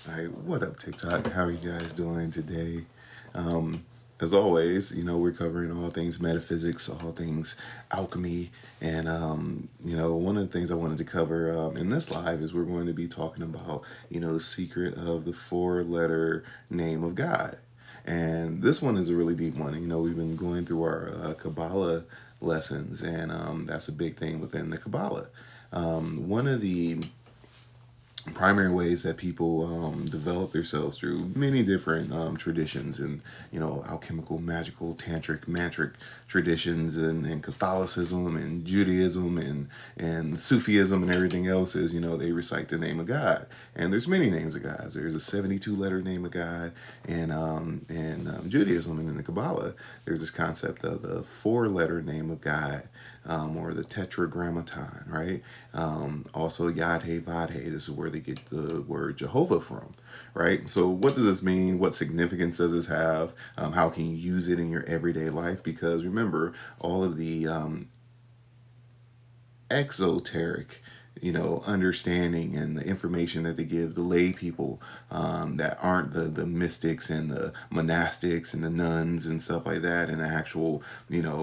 All right, what up, TikTok? How are you guys doing today? Um, as always, we're covering all things metaphysics, all things alchemy, and one of the things I wanted to cover in this live is we're going to be talking about, the secret of the four-letter name of God. And this one is a really deep one. We've been going through our Kabbalah lessons, and that's a big thing within the Kabbalah. One of the primary ways that people develop themselves through many different traditions and alchemical, magical, tantric, mantric traditions and Catholicism and Judaism and Sufism and everything else is they recite the name of God. And there's many names of gods. There's a 72 letter name of God in Judaism, and in the Kabbalah there's this concept of the four-letter name of God, or the Tetragrammaton, right? Also, Yad He Vad He. This is where they get the word Jehovah from, right? So, what does this mean? What significance does this have? How can you use it in your everyday life? Because remember, all of the exoteric understanding and the information that they give the lay people that aren't the mystics and the monastics and the nuns and stuff like that, and the actual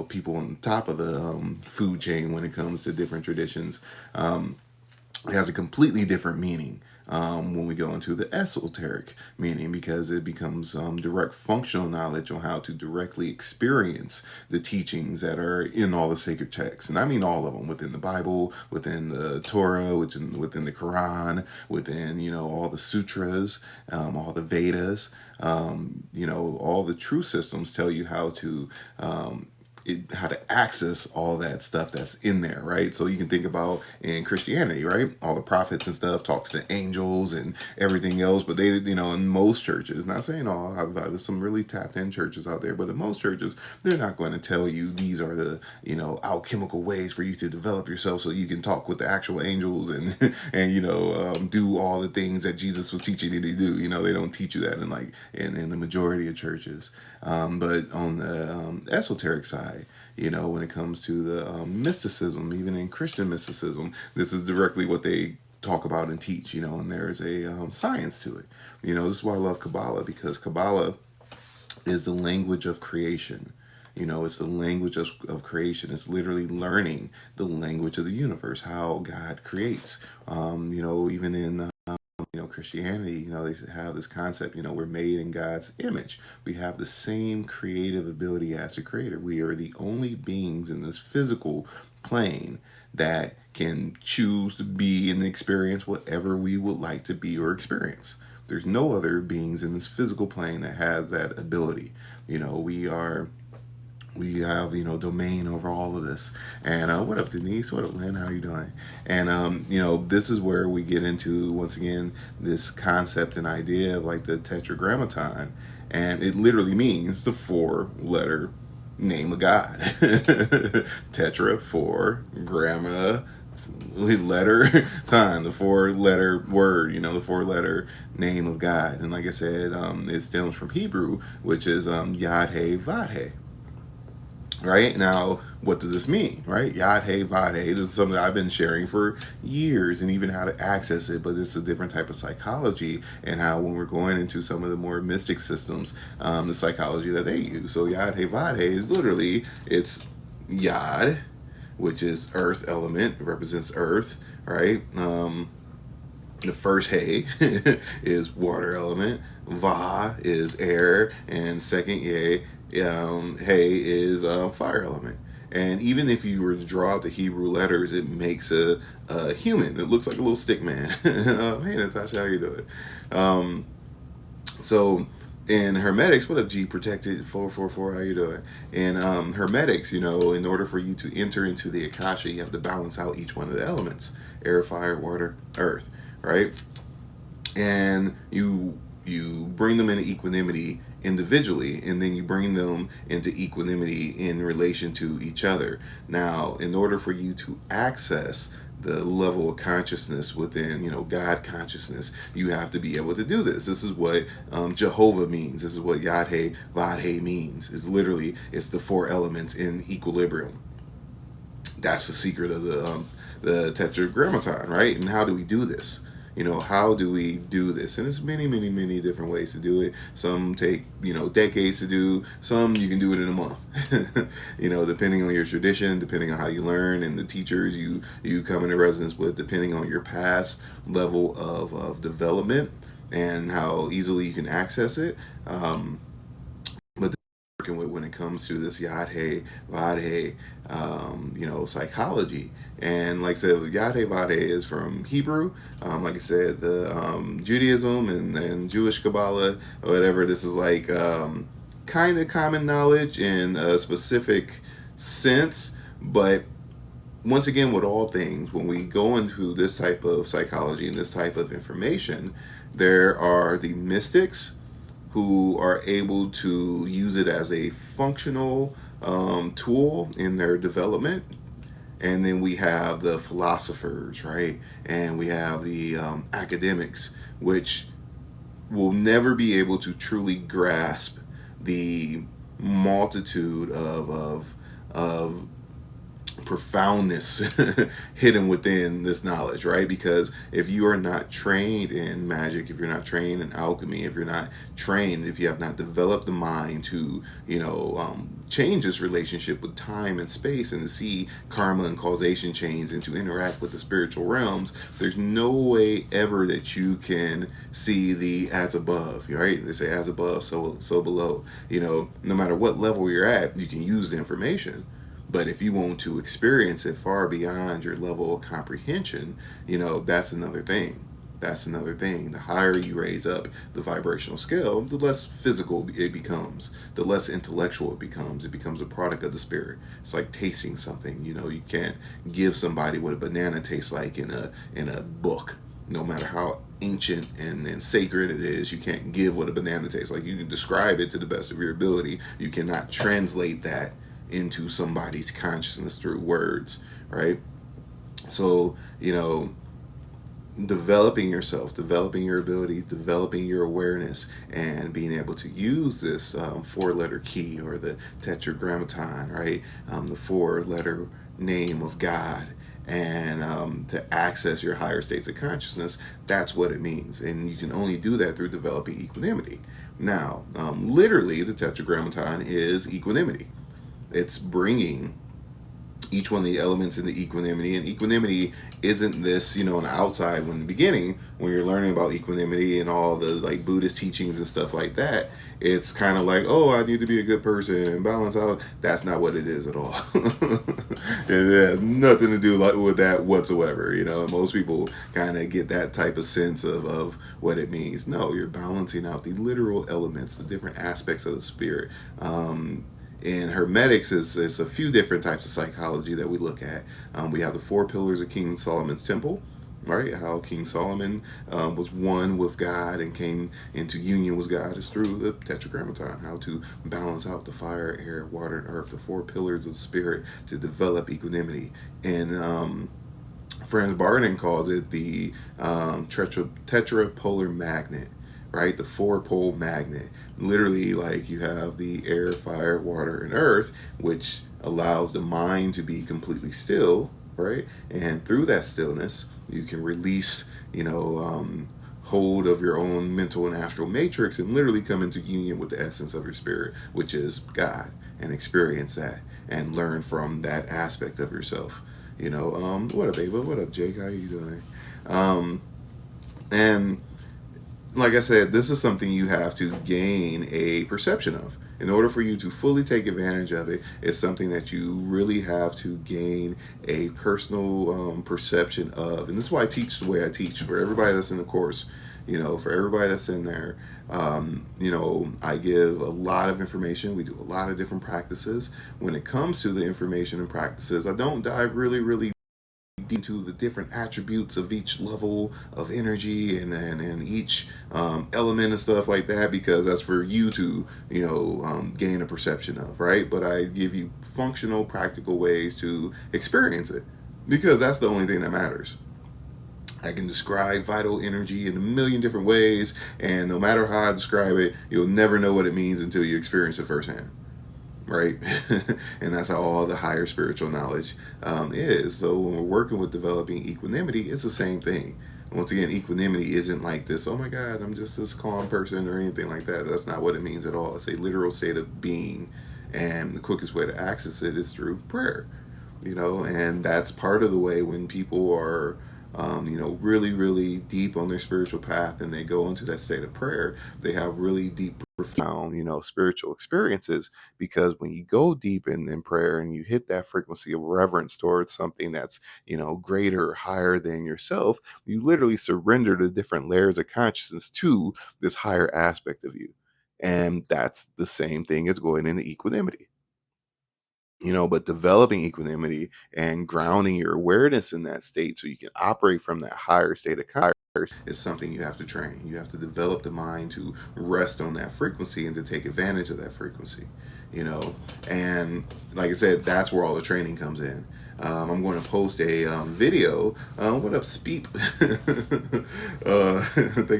people on top of the food chain when it comes to different traditions. It has a completely different meaning when we go into the esoteric meaning, because it becomes direct functional knowledge on how to directly experience the teachings that are in all the sacred texts. And I mean all of them, within the Bible, within the Torah, within the Quran, within, all the sutras, all the Vedas. All the true systems tell you how to access all that stuff that's in there, right? So you can think about in Christianity, right? All the prophets and stuff talk to the angels and everything else, but they, in most churches, not saying all, there's some really tapped in churches out there, but in most churches, they're not going to tell you these are the, alchemical ways for you to develop yourself so you can talk with the actual angels and, and, do all the things that Jesus was teaching you to do. They don't teach you that in the majority of churches. But on the esoteric side, when it comes to the mysticism, even in Christian mysticism, this is directly what they talk about and teach, and there's a science to it. This is why I love Kabbalah, because Kabbalah is the language of creation. It's the language of creation. It's literally learning the language of the universe, how God creates. Even in Christianity, they have this concept, we're made in God's image. We have the same creative ability as the creator. We are the only beings in this physical plane that can choose to be and experience whatever we would like to be or experience. There's no other beings in this physical plane that has that ability. We have domain over all of this. And what up, Denise? What up, Lynn? How you doing? And this is where we get into, once again, this concept and idea of like the Tetragrammaton, and it literally means the four-letter name of God. Tetra, four, gramma, letter, time, the four-letter word, the four-letter name of God. And like I said, it stems from Hebrew, which is Yad He Vad He. Right now, what does this mean? Right, Yad He Vad He. This is something that I've been sharing for years, and even how to access it. But it's a different type of psychology, and how when we're going into some of the more mystic systems, the psychology that they use. So Yad He Vad He is literally, it's Yad, which is earth element, represents earth, right? The first He is water element, Va is air, and second Ye, He is fire element. And even if you were to draw out the Hebrew letters, it makes a human. It looks like a little stick man. Hey, Natasha, how you doing? So in Hermetics, what up, G Protected 444? How you doing? In Hermetics, in order for you to enter into the Akasha, you have to balance out each one of the elements: air, fire, water, earth, right? And you bring them into equanimity individually, and then you bring them into equanimity in relation to each other. Now, in order for you to access the level of consciousness within, God consciousness, you have to be able to do this. This is what Jehovah means. This is what Yad He Vad He means. It's the four elements in equilibrium. That's the secret of the Tetragrammaton, right? And how do we do this? how do we do this? And there's many, many, many different ways to do it. Some take, decades to do. Some you can do it in a month. Depending on your tradition, depending on how you learn, and the teachers you come into resonance with, depending on your past level of development and how easily you can access it. But working with when it comes to this Yadhe Vadhe, psychology. And like I said, Yadhe Vadhe is from Hebrew. Like I said, the Judaism and Jewish Kabbalah or whatever. This is like kind of common knowledge in a specific sense, but once again, with all things, when we go into this type of psychology and this type of information, there are the mystics who are able to use it as a functional tool in their development. And then we have the philosophers, right? And we have the academics, which will never be able to truly grasp the multitude of profoundness hidden within this knowledge, right? Because if you are not trained in magic, if you're not trained in alchemy, if you're not trained, if you have not developed the mind to, change this relationship with time and space and to see karma and causation chains and to interact with the spiritual realms, there's no way ever that you can see the as above, right? They say as above, so below. No matter what level you're at, you can use the information. But if you want to experience it far beyond your level of comprehension, that's another thing. That's another thing. The higher you raise up the vibrational scale, the less physical it becomes, the less intellectual it becomes. It becomes a product of the spirit. It's like tasting something. You can't give somebody what a banana tastes like in a book. No matter how ancient and sacred it is, you can't give what a banana tastes like. You can describe it to the best of your ability. You cannot translate that into somebody's consciousness through words, right? So, developing yourself, developing your abilities, developing your awareness, and being able to use this four-letter key or the Tetragrammaton, right? The four-letter name of God, and to access your higher states of consciousness. That's what it means. And you can only do that through developing equanimity. Now, literally, the Tetragrammaton is equanimity. It's bringing each one of the elements into equanimity. And equanimity isn't this, on the outside when the beginning, when you're learning about equanimity and all the like Buddhist teachings and stuff like that, it's kind of like, oh, I need to be a good person and balance out. That's not what it is at all. It has nothing to do with that whatsoever. Most people kind of get that type of sense of what it means. No, you're balancing out the literal elements, the different aspects of the spirit. In Hermetics, it's a few different types of psychology that we look at. We have the four pillars of King Solomon's temple, right? How King Solomon was one with God and came into union with God is through the Tetragrammaton. How to balance out the fire, air, water, and earth, the four pillars of the spirit to develop equanimity. And Franz Barden calls it the tetrapolar magnet, right? The four-pole magnet. Literally, like you have the air, fire, water, and earth, which allows the mind to be completely still, right? And through that stillness, you can release, hold of your own mental and astral matrix and literally come into union with the essence of your spirit, which is God, and experience that and learn from that aspect of yourself. What up, Ava? What up, Jake? How you doing? And like I said, this is something you have to gain a perception of. In order for you to fully take advantage of it, it's something that you really have to gain a personal perception of. And this is why I teach the way I teach. For everybody that's in the course, for everybody that's in there, I give a lot of information. We do a lot of different practices. When it comes to the information and practices, I don't dive really into the different attributes of each level of energy and each element and stuff like that, because that's for you to gain a perception of, right? But I give you functional, practical ways to experience it, because that's the only thing that matters. I can describe vital energy in a million different ways, and no matter how I describe it, you'll never know what it means until you experience it firsthand. Right? And that's how all the higher spiritual knowledge is. So when we're working with developing equanimity, it's the same thing. Once again, equanimity isn't like this, oh my God, I'm just this calm person or anything like that. That's not what it means at all. It's a literal state of being. And the quickest way to access it is through prayer, and that's part of the way when people are, really, really deep on their spiritual path and they go into that state of prayer, they have really deep, profound, spiritual experiences. Because when you go deep in prayer and you hit that frequency of reverence towards something that's, greater, higher than yourself, you literally surrender the different layers of consciousness to this higher aspect of you. And that's the same thing as going into equanimity. But developing equanimity and grounding your awareness in that state so you can operate from that higher state of consciousness is something you have to train. You have to develop the mind to rest on that frequency and to take advantage of that frequency, and like I said, that's where all the training comes in. I'm going to post a video. What up, Speep? Thank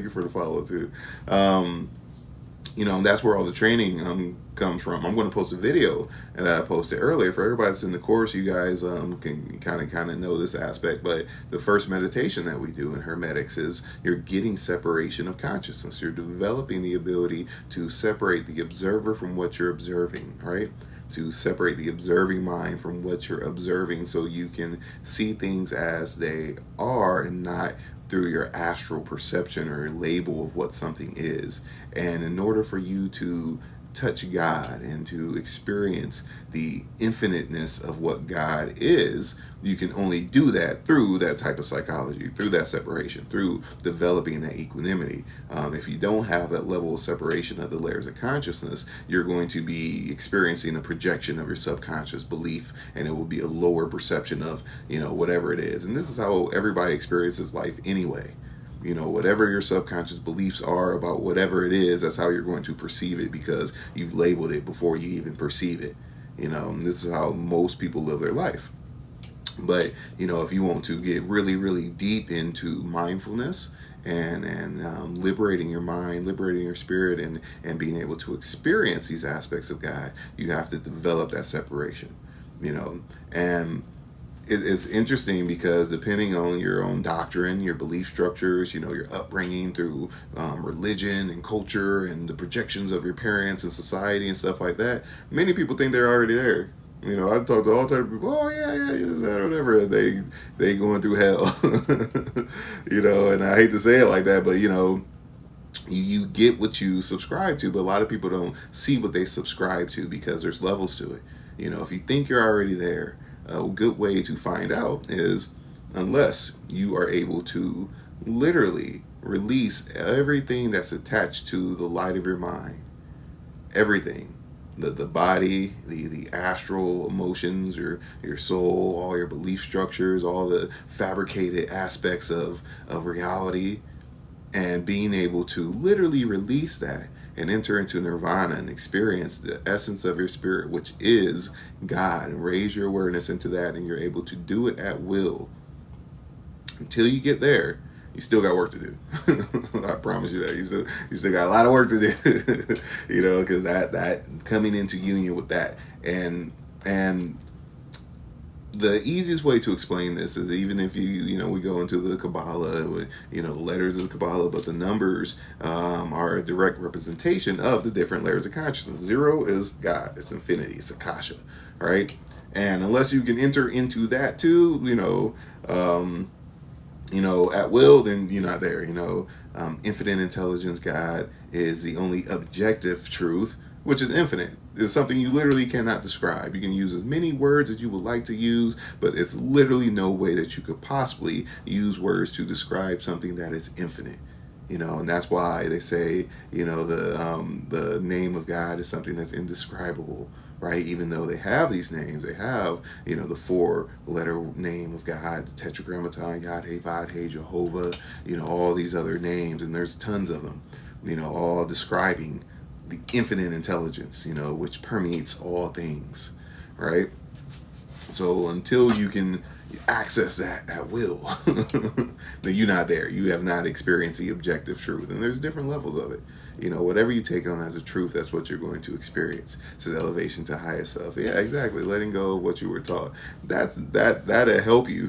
you for the follow too. That's where all the training comes from. I'm going to post a video that I posted earlier for everybody that's in the course. You guys can kind of know this aspect, but the first meditation that we do in Hermetics is you're getting separation of consciousness. You're developing the ability to separate the observer from what you're observing, right? To separate the observing mind from what you're observing so you can see things as they are and not through your astral perception or label of what something is. And in order for you to touch God and to experience the infiniteness of what God is, you can only do that through that type of psychology, through that separation, through developing that equanimity. If you don't have that level of separation of the layers of consciousness, you're going to be experiencing a projection of your subconscious belief, and it will be a lower perception of, whatever it is. And this is how everybody experiences life anyway. Whatever your subconscious beliefs are about whatever it is, that's how you're going to perceive it because you've labeled it before you even perceive it. And this is how most people live their life. But, if you want to get really, really deep into mindfulness and liberating your mind, liberating your spirit, and being able to experience these aspects of God, you have to develop that separation, and it's interesting because depending on your own doctrine, your belief structures, your upbringing through religion and culture and the projections of your parents and society and stuff like that, many people think they're already there. I talk to all types of people. Oh yeah, that or whatever. They going through hell, And I hate to say it like that, but you get what you subscribe to. But a lot of people don't see what they subscribe to because there's levels to it. If you think you're already there, a good way to find out is unless you are able to literally release everything that's attached to the light of your mind, everything. The body, the astral emotions, your soul, all your belief structures, all the fabricated aspects of reality, and being able to literally release that and enter into nirvana and experience the essence of your spirit, which is God, and raise your awareness into that, and you're able to do it at will. Until you get there, you still got work to do. I promise you that. You still got a lot of work to do. Because that coming into union with that, and the easiest way to explain this is even if we go into the Kabbalah with the letters of the Kabbalah, but the numbers are a direct representation of the different layers of consciousness. 0 is God, it's infinity, it's Akasha, right? And unless you can enter into that too, at will, then you're not there. Infinite intelligence, God, is the only objective truth, which is infinite. It's something you literally cannot describe. You can use as many words as you would like to use, but it's literally no way that you could possibly use words to describe something that is infinite. And that's why they say, the name of God is something that's indescribable, right? Even though they have these names, they have, the 4-letter name of God, the Tetragrammaton, Yad-He, Vad-He, Jehovah, all these other names, and there's tons of them, all describing the infinite intelligence, which permeates all things, right? So until you can, access that at will, then you're not there. You have not experienced the objective truth. And there's different levels of it. Whatever you take on as a truth, that's what you're going to experience. So the elevation to highest self. Yeah, exactly. Letting go of what you were taught. That'll help you.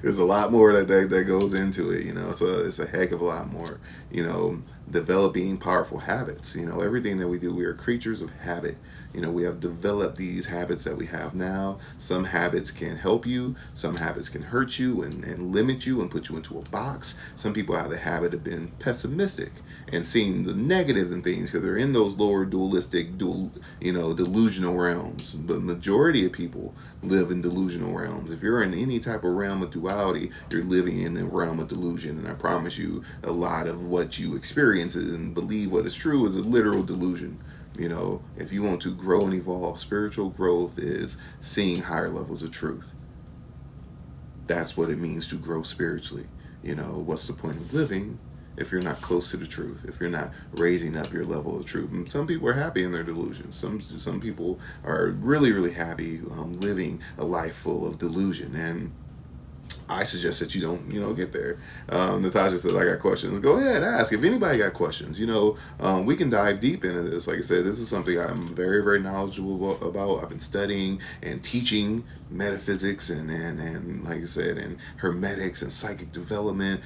There's a lot more that goes into it. It's a heck of a lot more. Developing powerful habits. Everything that we do, we are creatures of habit. We have developed these habits that we have now. Some habits can help you, some habits can hurt you and limit you and put you into a box. Some people have the habit of being pessimistic and seeing the negatives in things because they're in those lower dualistic, delusional realms. The majority of people live in delusional realms. If you're in any type of realm of duality, you're living in the realm of delusion. And I promise you, a lot of what you experience and believe what is true is a literal delusion. If you want to grow and evolve, spiritual growth is seeing higher levels of truth. That's what it means to grow spiritually. What's the point of living if you're not close to the truth, if you're not raising up your level of truth? And some people are happy in their delusions. Some people are really, really happy living a life full of delusion. And I suggest that you don't, get there. Natasha says, I got questions. Go ahead, ask. If anybody got questions, we can dive deep into this. Like I said, this is something I'm very, very knowledgeable about. I've been studying and teaching metaphysics and like I said, and hermetics and psychic development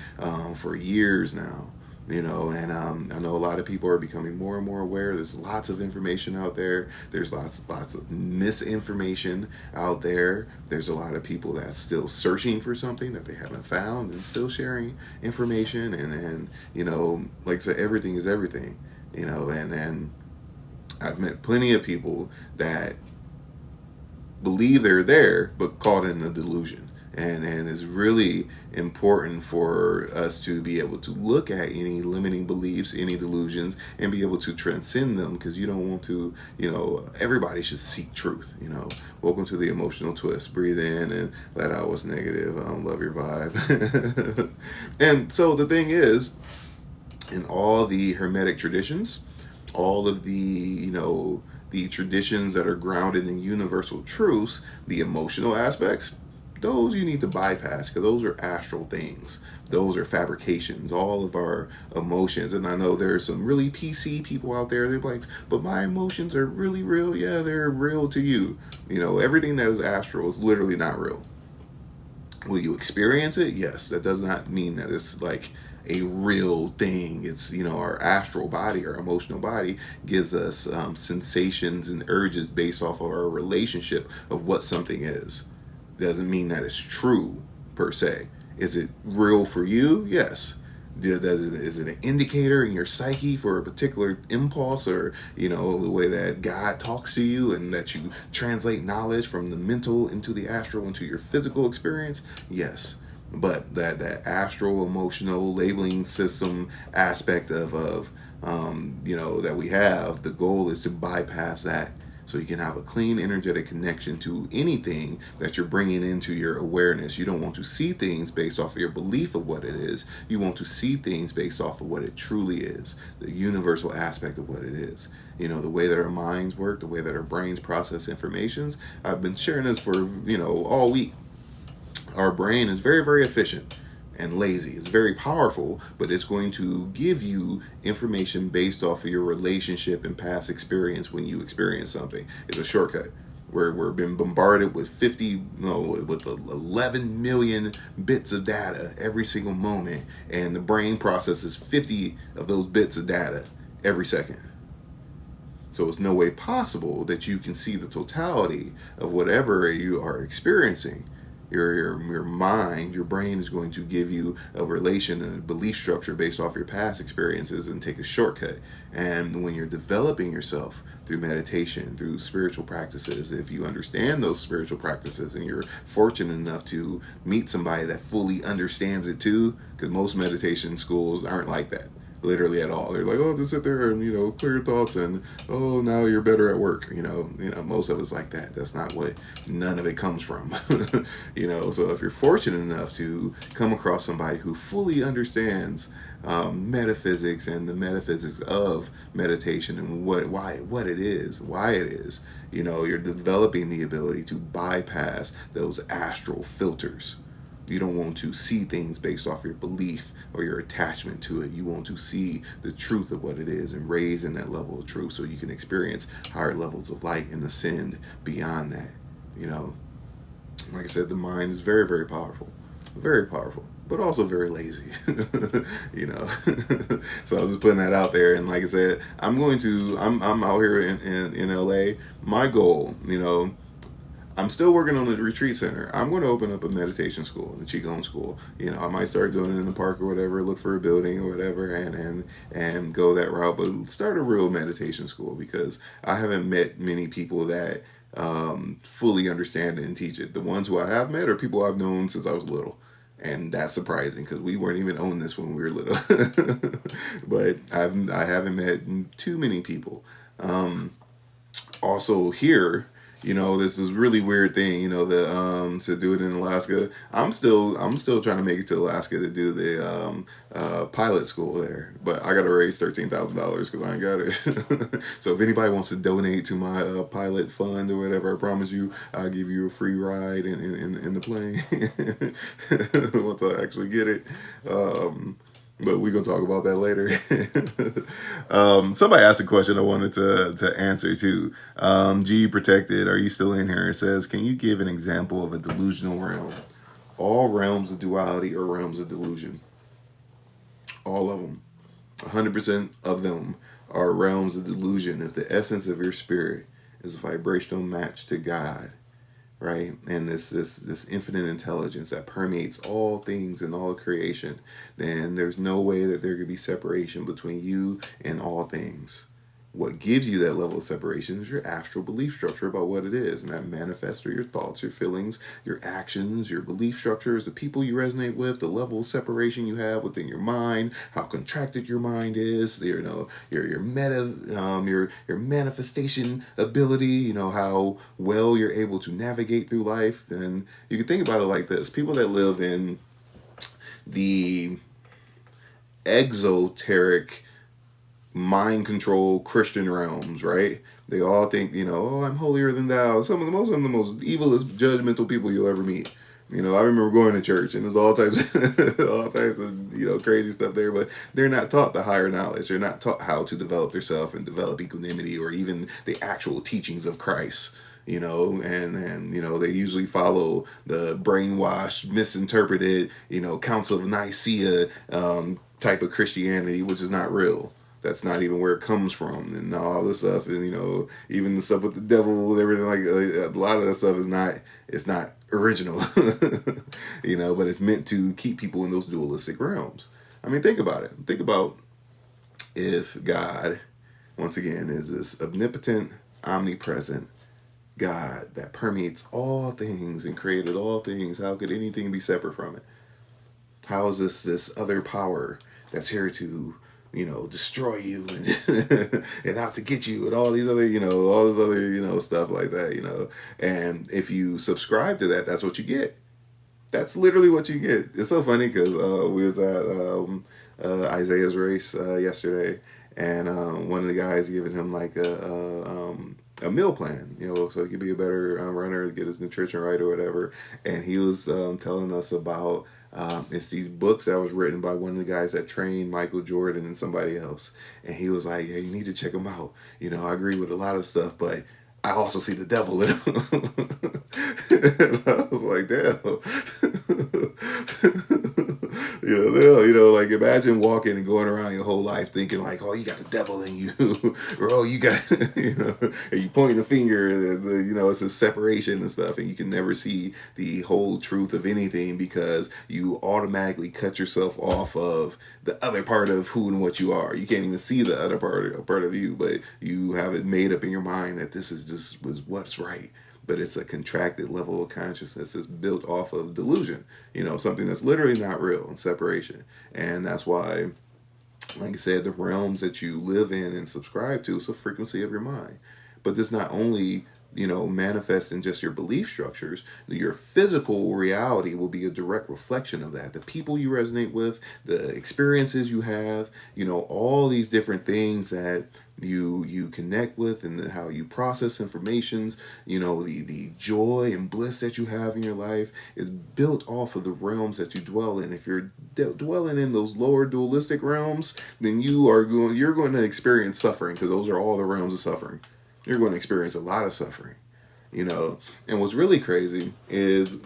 for years now. And I know a lot of people are becoming more and more aware. There's lots of information out there. There's lots of misinformation out there. There's a lot of people that's still searching for something that they haven't found and still sharing information. And like I said, everything is everything. And I've met plenty of people that believe they're there, but caught in the delusion. And it's really important for us to be able to look at any limiting beliefs, any delusions, and be able to transcend them, because you don't want to, everybody should seek truth. Welcome to the emotional twist. Breathe in and let out what's negative. Love your vibe. And so the thing is, in all the Hermetic traditions, all of the traditions that are grounded in universal truths, the emotional aspects, those you need to bypass, because those are astral things. Those are fabrications. All of our emotions, and I know there's some really PC people out there, they're like, but my emotions are really real. Yeah, they're real to you. Everything that is astral is literally not real. Will you experience it? Yes. That does not mean that it's like a real thing. It's, our astral body, our emotional body gives us sensations and urges based off of our relationship of what something is. Doesn't mean that it's true per se. Is it real for you? Yes. Is it an indicator in your psyche for a particular impulse, or the way that God talks to you and that you translate knowledge from the mental into the astral into your physical experience? Yes. But that astral emotional labeling system aspect of that we have, the goal is to bypass that, so you can have a clean energetic connection to anything that you're bringing into your awareness. You don't want to see things based off of your belief of what it is. You want to see things based off of what it truly is, the universal aspect of what it is. The way that our minds work, the way that our brains process informations. I've been sharing this for, all week. Our brain is very, very efficient and lazy. It's very powerful, but it's going to give you information based off of your relationship and past experience when you experience something. It's a shortcut. We're being bombarded with 11 million bits of data every single moment, and the brain processes 50 of those bits of data every second. So it's no way possible that you can see the totality of whatever you are experiencing. Your mind, your brain is going to give you a relation and a belief structure based off your past experiences and take a shortcut. And when you're developing yourself through meditation, through spiritual practices, if you understand those spiritual practices and you're fortunate enough to meet somebody that fully understands it too, because most meditation schools aren't like that. literally at all. They're like, oh, just sit there and, clear your thoughts, and oh, now you're better at work. Most of us like that. That's not what none of it comes from. So if you're fortunate enough to come across somebody who fully understands metaphysics and the metaphysics of meditation and what it is, why it is, you're developing the ability to bypass those astral filters. You don't want to see things based off your belief or your attachment to it. You want to see the truth of what it is and raise in that level of truth so you can experience higher levels of light and ascend beyond that. Like I said, the mind is very, very powerful, but also very lazy. So I'm just putting that out there. And like I said, I'm out here in LA. My goal, I'm still working on the retreat center. I'm going to open up a meditation school, the Qigong school. I might start doing it in the park or whatever, look for a building or whatever, and go that route. But start a real meditation school, because I haven't met many people that fully understand it and teach it. The ones who I have met are people I've known since I was little. And that's surprising, because we weren't even on this when we were little. But I haven't met too many people. Also here, this is really weird thing, to do it in Alaska. I'm still trying to make it to Alaska to do the pilot school there, but I got to raise $13,000 because I ain't got it. So if anybody wants to donate to my pilot fund or whatever, I promise you I'll give you a free ride in the plane once I actually get it. But we're going to talk about that later. Somebody asked a question I wanted to answer too. G Protected, are you still in here? It says, can you give an example of a delusional realm? All realms of duality are realms of delusion. All of them. 100% of them are realms of delusion. If the essence of your spirit is a vibrational match to God, right, and this infinite intelligence that permeates all things and all creation, then there's no way that there could be separation between you and all things. What gives you that level of separation is your astral belief structure about what it is, and that manifests through your thoughts, your feelings, your actions, your belief structures, the people you resonate with, the level of separation you have within your mind, how contracted your mind is, your manifestation ability, how well you're able to navigate through life. And you can think about it like this: people that live in the exoteric mind control Christian realms, right? They all think, oh, I'm holier than thou. Some of the most evilest, judgmental people you'll ever meet. I remember going to church, and there's all types of crazy stuff there, but they're not taught the higher knowledge. They're not taught how to develop themselves and develop equanimity, or even the actual teachings of Christ. And they usually follow the brainwashed, misinterpreted, Council of Nicaea type of Christianity, which is not real. That's not even where it comes from, and all this stuff, and even the stuff with the devil, everything, like a lot of that stuff it's not original, but it's meant to keep people in those dualistic realms. I mean, think about it. Think about if God, once again, is this omnipotent, omnipresent God that permeates all things and created all things. How could anything be separate from it? How is this other power that's here to destroy you and and out to get you and all these other, all this other, stuff like that, and if you subscribe to that, that's what you get. That's literally what you get. It's so funny because we was at Isaiah's race yesterday, and one of the guys giving him like a meal plan, so he could be a better runner, get his nutrition right or whatever. And he was telling us about it's these books that was written by one of the guys that trained Michael Jordan and somebody else. And he was like, "Hey, you need to check them out. I agree with a lot of stuff, but I also see the devil in them." And I was like, damn. Like imagine walking and going around your whole life thinking like, oh, you got the devil in you, or oh, you got, and you pointing the finger, it's a separation and stuff, and you can never see the whole truth of anything because you automatically cut yourself off of the other part of who and what you are. You can't even see the other part of you, but you have it made up in your mind that this is just was what's right. But it's a contracted level of consciousness that's built off of delusion, something that's literally not real, and separation. And that's why Like I said, the realms that you live in and subscribe to is the frequency of your mind. But this not only, manifest in just your belief structures, your physical reality will be a direct reflection of that. The people you resonate with, the experiences you have, all these different things that you connect with, and how you process informations, the joy and bliss that you have in your life is built off of the realms that you dwell in. If you're dwelling in those lower dualistic realms, then you're going to experience suffering, because those are all the realms of suffering. You're going to experience a lot of suffering, and what's really crazy is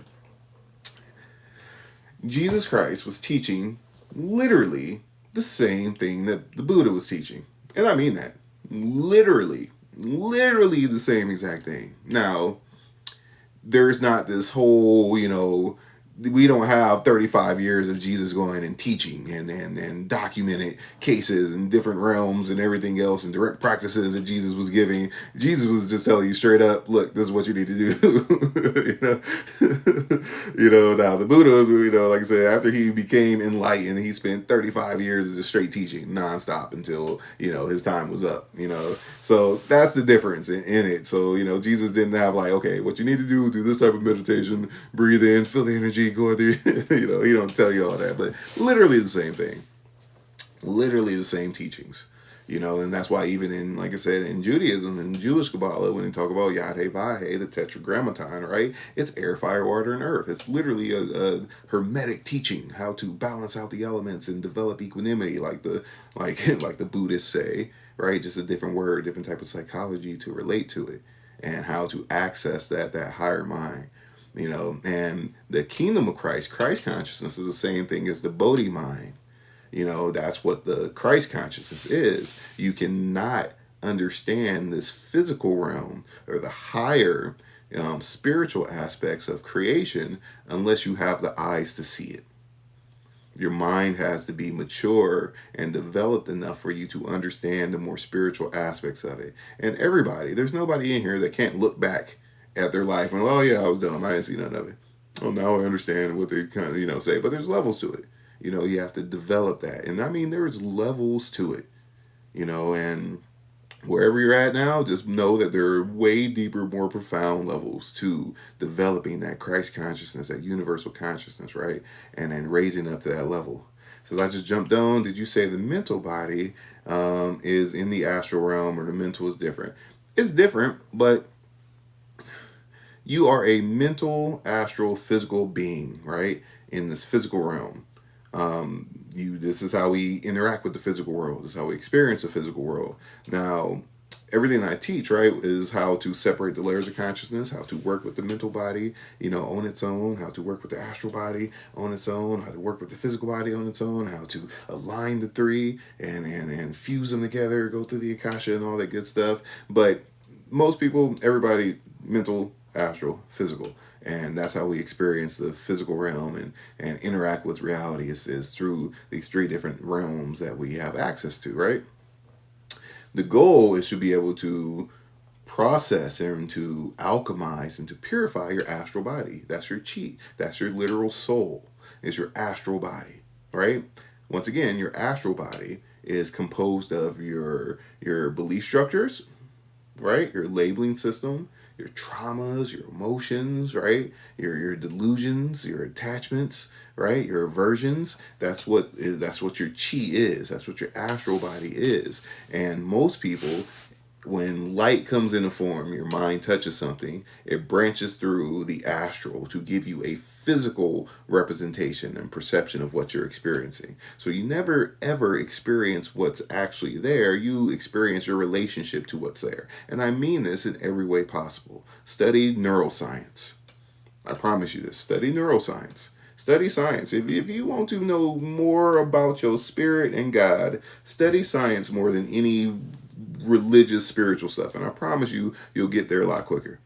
Jesus Christ was teaching literally the same thing that the Buddha was teaching. And I mean that. Literally the same exact thing. Now, there's not this whole, we don't have 35 years of Jesus going and teaching and documented cases and different realms and everything else and direct practices that Jesus was giving. Jesus was just telling you straight up, look, this is what you need to do. Now the Buddha, like I said, after he became enlightened, he spent 35 years of just straight teaching nonstop until, his time was up, So that's the difference in it. So, Jesus didn't have like, okay, what you need to do this type of meditation, breathe in, feel the energy, go through, he don't tell you all that, but literally the same thing, literally the same teachings, and that's why even in, like I said, in Judaism and Jewish Kabbalah, when they talk about Yad-He Vah-He, the Tetragrammaton, right, it's air, fire, water, and earth. It's literally a hermetic teaching, how to balance out the elements and develop equanimity, like the Buddhists say, right, just a different word, different type of psychology to relate to it, and how to access that higher mind. And the kingdom of Christ consciousness is the same thing as the Bodhi mind. That's what the Christ consciousness is. You cannot understand this physical realm or the higher spiritual aspects of creation unless you have the eyes to see it. Your mind has to be mature and developed enough for you to understand the more spiritual aspects of it. And there's nobody in here that can't look back at their life and, oh yeah, I was dumb, I didn't see none of it. Oh, now I understand what they kind of, say. But there's levels to it. You have to develop that. And I mean, there's levels to it, and wherever you're at now, just know that there are way deeper, more profound levels to developing that Christ consciousness, that universal consciousness, right? And then raising up to that level. Since I just jumped on, did you say the mental body is in the astral realm, or the mental is different? It's different, but you are a mental, astral, physical being, right? In this physical realm. This is how we interact with the physical world. This is how we experience the physical world. Now, everything I teach, right, is how to separate the layers of consciousness, how to work with the mental body, on its own, how to work with the astral body on its own, how to work with the physical body on its own, how to align the three and fuse them together, go through the Akasha and all that good stuff. But most people, everybody, mental, astral, physical. And that's how we experience the physical realm and interact with reality is through these three different realms that we have access to, right? The goal is to be able to process and to alchemize and to purify your astral body. That's your chi. That's your literal soul. It's your astral body, right? Once again, your astral body is composed of your belief structures, right? Your labeling system, your traumas, your emotions, right? Your delusions, your attachments, right? Your aversions. That's what your chi is. That's what your astral body is. And most people, when light comes in a form, your mind touches something, it branches through the astral to give you a physical representation and perception of what you're experiencing. So you never ever experience what's actually there. You experience your relationship to what's there. And I mean this in every way possible. Study neuroscience. I promise you this. Study neuroscience. Study science. If you want to know more about your spirit and God, study science more than any religious, spiritual stuff. And I promise you, you'll get there a lot quicker.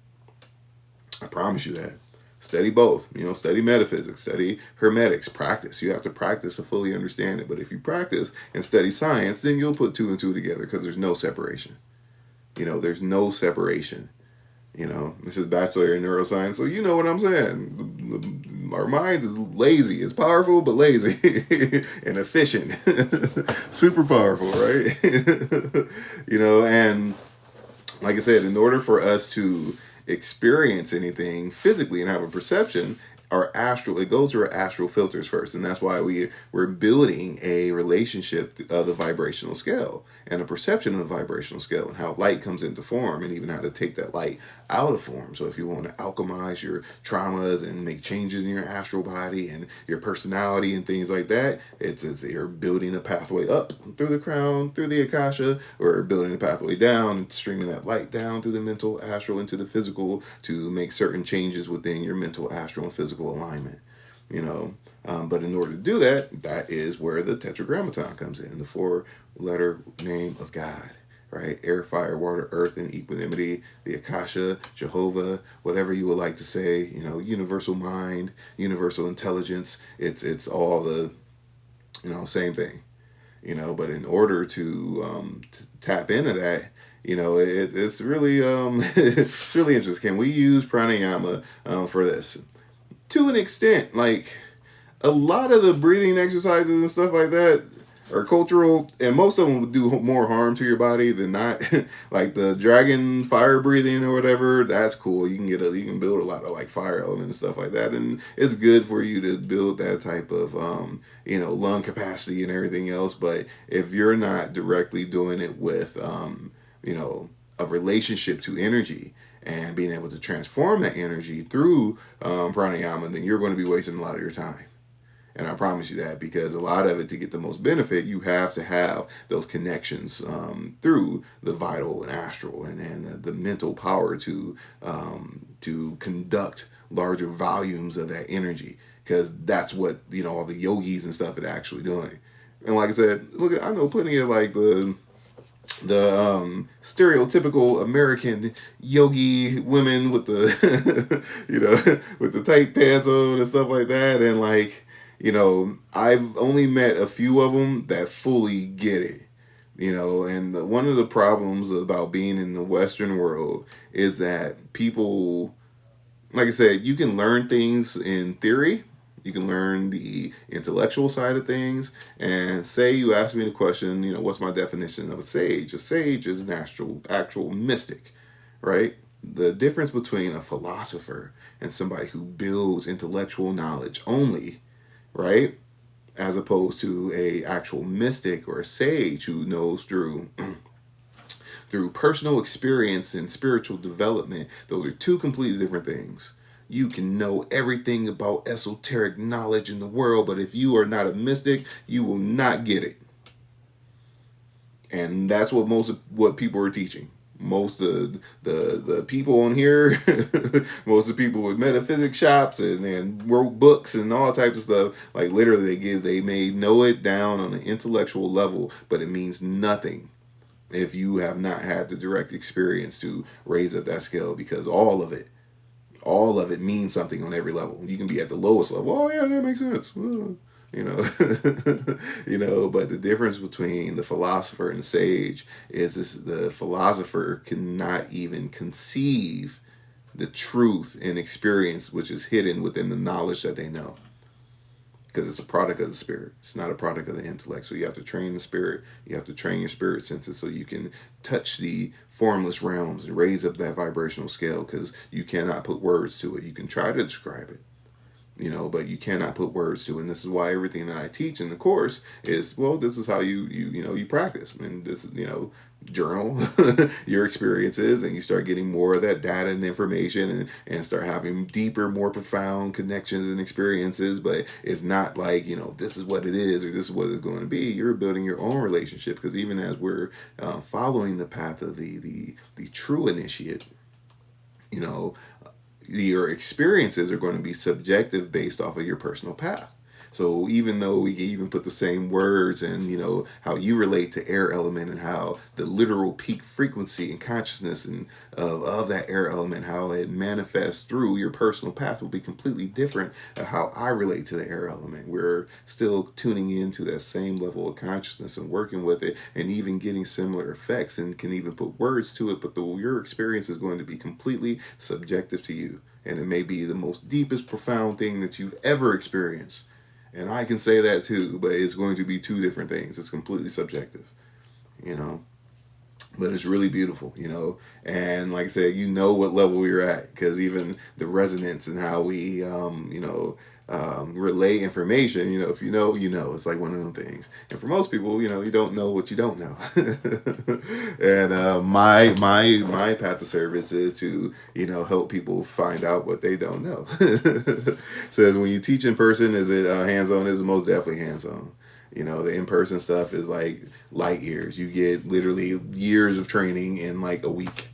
I promise you that. Study both. Study metaphysics, study hermetics, practice. You have to practice to fully understand it. But if you practice and study science, then you'll put two and two together because there's no separation. There's no separation. This is bachelor in neuroscience, so you know what I'm saying. Our minds is lazy. It's powerful, but lazy and efficient. Super powerful, right? And like I said, in order for us to experience anything physically and have a perception, it goes through our astral filters first, and that's why we're building a relationship of the vibrational scale and a perception of the vibrational scale and how light comes into form, and even how to take that light out of form. So if you want to alchemize your traumas and make changes in your astral body and your personality and things like that, it's as you're building a pathway up through the crown, through the akasha, or building a pathway down and streaming that light down through the mental astral into the physical to make certain changes within your mental astral and physical alignment. But in order to do that, that is where the Tetragrammaton comes in, the 4-letter name of God, right? Air, fire, water, earth, and equanimity, the Akasha, Jehovah, whatever you would like to say, universal mind, universal intelligence. It's all the, same thing, but in order to tap into that, it's really, it's really interesting. Can we use pranayama for this? To an extent, like a lot of the breathing exercises and stuff like that are cultural, and most of them will do more harm to your body than not. Like the dragon fire breathing or whatever, that's cool. You can build a lot of like fire elements and stuff like that, and it's good for you to build that type of lung capacity and everything else. But if you're not directly doing it with a relationship to energy and being able to transform that energy through pranayama, then you're going to be wasting a lot of your time. And I promise you that, because a lot of it, to get the most benefit, you have to have those connections through the vital and astral and the mental power to conduct larger volumes of that energy, because that's what all the yogis and stuff are actually doing. And like I said, look, I know plenty of like the stereotypical American yogi women with the with the tight pants on and stuff like that, and like I've only met a few of them that fully get it. And one of the problems about being in the Western world is that people, like I said, you can learn things in theory. You can learn the intellectual side of things. And say you ask me the question, what's my definition of a sage? A sage is an actual mystic, right? The difference between a philosopher and somebody who builds intellectual knowledge only, right, as opposed to a actual mystic or a sage who knows through personal experience and spiritual development. Those are two completely different things. You can know everything about esoteric knowledge in the world, but if you are not a mystic, you will not get it. And that's what people are teaching. Most of the people on here, most of the people with metaphysics shops and wrote books and all types of stuff, like literally they may know it down on an intellectual level, but it means nothing if you have not had the direct experience to raise up that scale, because all of it means something on every level. You can be at the lowest level. Oh yeah, that makes sense. But the difference between the philosopher and the sage is the philosopher cannot even conceive the truth and experience which is hidden within the knowledge that they know, because it's a product of the spirit. It's not a product of the intellect. So you have to train the spirit. You have to train your spirit senses so you can touch the formless realms and raise up that vibrational scale, because you cannot put words to it. You can try to describe it, but you cannot put words to it. And this is why everything that I teach in the course is, well, this is how you practice. And this, journal your experiences, and you start getting more of that data and information, and start having deeper, more profound connections and experiences. But it's not like, this is what it is or this is what it's going to be. You're building your own relationship, because even as we're following the path of the true initiate, your experiences are going to be subjective based off of your personal path. So even though we can even put the same words and, how you relate to air element and how the literal peak frequency and consciousness and of that air element, how it manifests through your personal path will be completely different of how I relate to the air element. We're still tuning into that same level of consciousness and working with it and even getting similar effects and can even put words to it, but your experience is going to be completely subjective to you. And it may be the most deepest, profound thing that you've ever experienced. And I can say that too, but it's going to be two different things. It's completely subjective, you know. But it's really beautiful, And like I said, what level you're at, because even the resonance and how we, relay information, if you know, it's like one of them things. And for most people, you don't know what you don't know. And my path of service is to, help people find out what they don't know. Says when you teach in person, is it hands-on? Is it most definitely hands-on. The in-person stuff is like light years. You get literally years of training in like a week.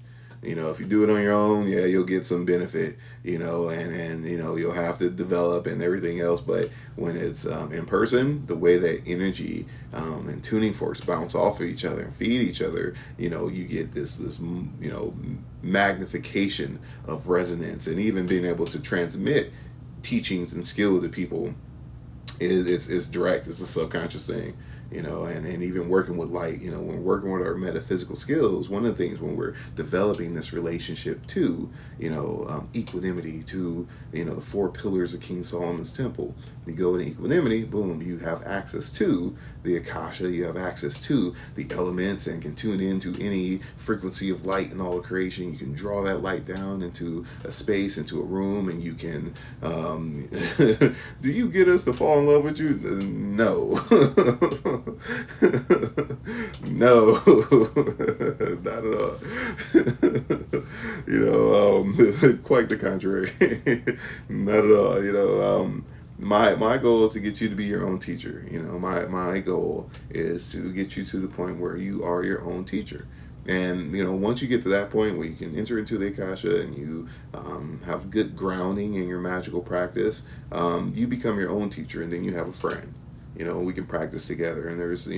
If you do it on your own, yeah, you'll get some benefit, and you'll have to develop and everything else. But when it's in person, the way that energy and tuning forks bounce off of each other and feed each other, you get this magnification of resonance, and even being able to transmit teachings and skill to people. It's direct. It's a subconscious thing, and even working with light, when we're working with our metaphysical skills, one of the things when we're developing this relationship to, equanimity, to, the 4 pillars of King Solomon's temple, you go in equanimity, boom, you have access to the Akasha, you have access to the elements and can tune into any frequency of light in all of creation. You can draw that light down into a space, into a room, and you can, do you get us to fall in love with you? No. No, not at all. Quite the contrary. Not at all. My goal is to get you to be your own teacher. My goal is to get you to the point where you are your own teacher. And once you get to that point where you can enter into the Akasha and you have good grounding in your magical practice, you become your own teacher, and then you have a friend. We can practice together. And there's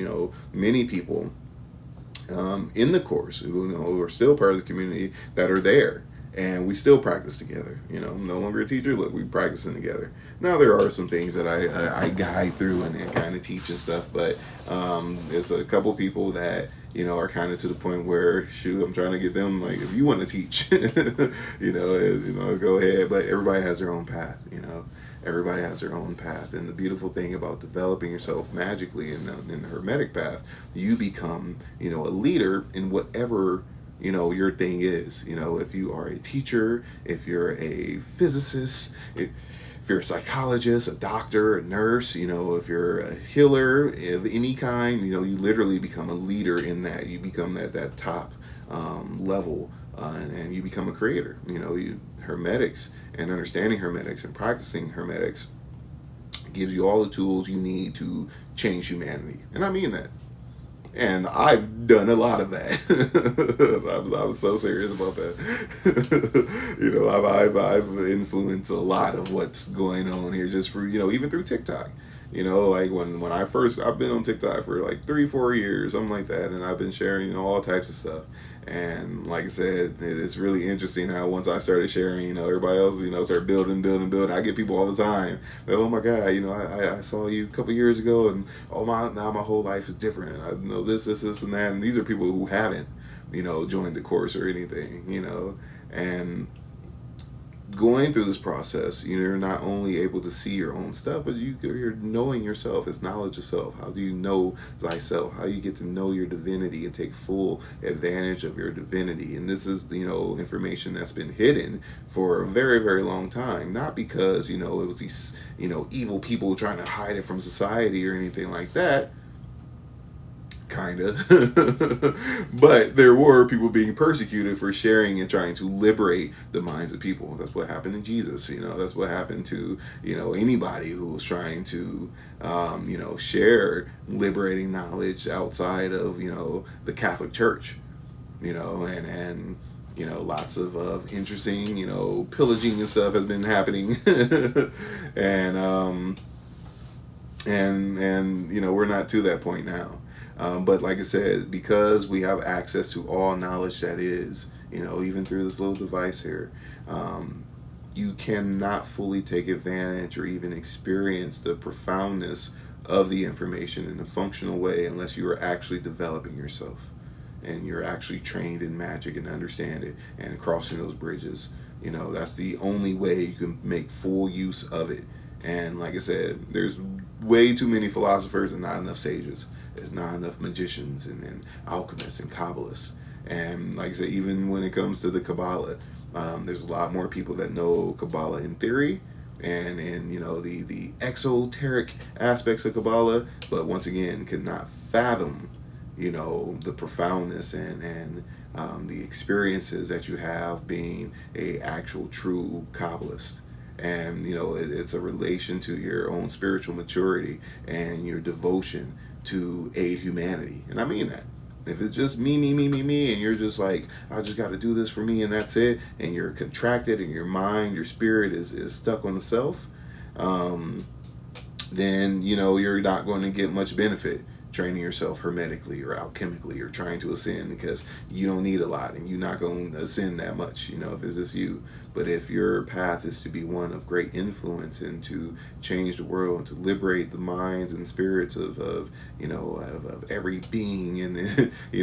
many people in the course who are still part of the community that are there, and we still practice together. I'm no longer a teacher. Look, we practicing together. Now there are some things that I guide through and kind of teach and stuff, but there's a couple people that are kind of to the point where, shoot, I'm trying to get them, like, if you want to teach, go ahead. But everybody has their own path. Everybody has their own path. And the beautiful thing about developing yourself magically in the Hermetic path, you become, a leader in whatever, your thing is. If you are a teacher, if you're a physicist, if you're a psychologist, a doctor, a nurse, if you're a healer of any kind, you literally become a leader in that. You become that top level, and you become a creator. Hermetics and understanding hermetics and practicing hermetics gives you all the tools you need to change humanity. And I mean that. And I've done a lot of that. I was so serious about that. I've influenced a lot of what's going on here just for, even through TikTok. Like when I've been on TikTok for like 3-4 years, something like that, and I've been sharing, all types of stuff. And like I said, it's really interesting how once I started sharing, everybody else, started building. I get people all the time. They're, oh my God, I saw you a couple years ago, and now my whole life is different. I know this, and that. And these are people who haven't, joined the course or anything, and going through this process, you're not only able to see your own stuff, but you're knowing yourself. It's knowledge of self. How do you know thyself? How you get to know your divinity and take full advantage of your divinity? And this is, information that's been hidden for a very, very long time. Not because, it was these, evil people trying to hide it from society or anything like that. Kind of. But there were people being persecuted for sharing and trying to liberate the minds of people. That's what happened to Jesus. That's what happened to anybody who was trying to share liberating knowledge outside of the Catholic Church. And lots of interesting pillaging and stuff has been happening. And and we're not to that point now. But like I said, because we have access to all knowledge that is, even through this little device here, you cannot fully take advantage or even experience the profoundness of the information in a functional way unless you are actually developing yourself and you're actually trained in magic and understand it and crossing those bridges. That's the only way you can make full use of it. And like I said, there's way too many philosophers and not enough sages. There's not enough magicians and alchemists and kabbalists. And like I said, even when it comes to the Kabbalah, there's a lot more people that know Kabbalah in theory and in the exoteric aspects of Kabbalah, but once again cannot fathom the profoundness and the experiences that you have being a actual true Kabbalist. And it's a relation to your own spiritual maturity and your devotion to aid humanity. And I mean that. If it's just me, and you're just like, I just got to do this for me and that's it, and you're contracted and your mind, your spirit is stuck on the self, then you're not going to get much benefit training yourself hermetically or alchemically or trying to ascend, because you don't need a lot and you're not going to ascend that much, if it's just you. But if your path is to be one of great influence and to change the world and to liberate the minds and spirits of every being in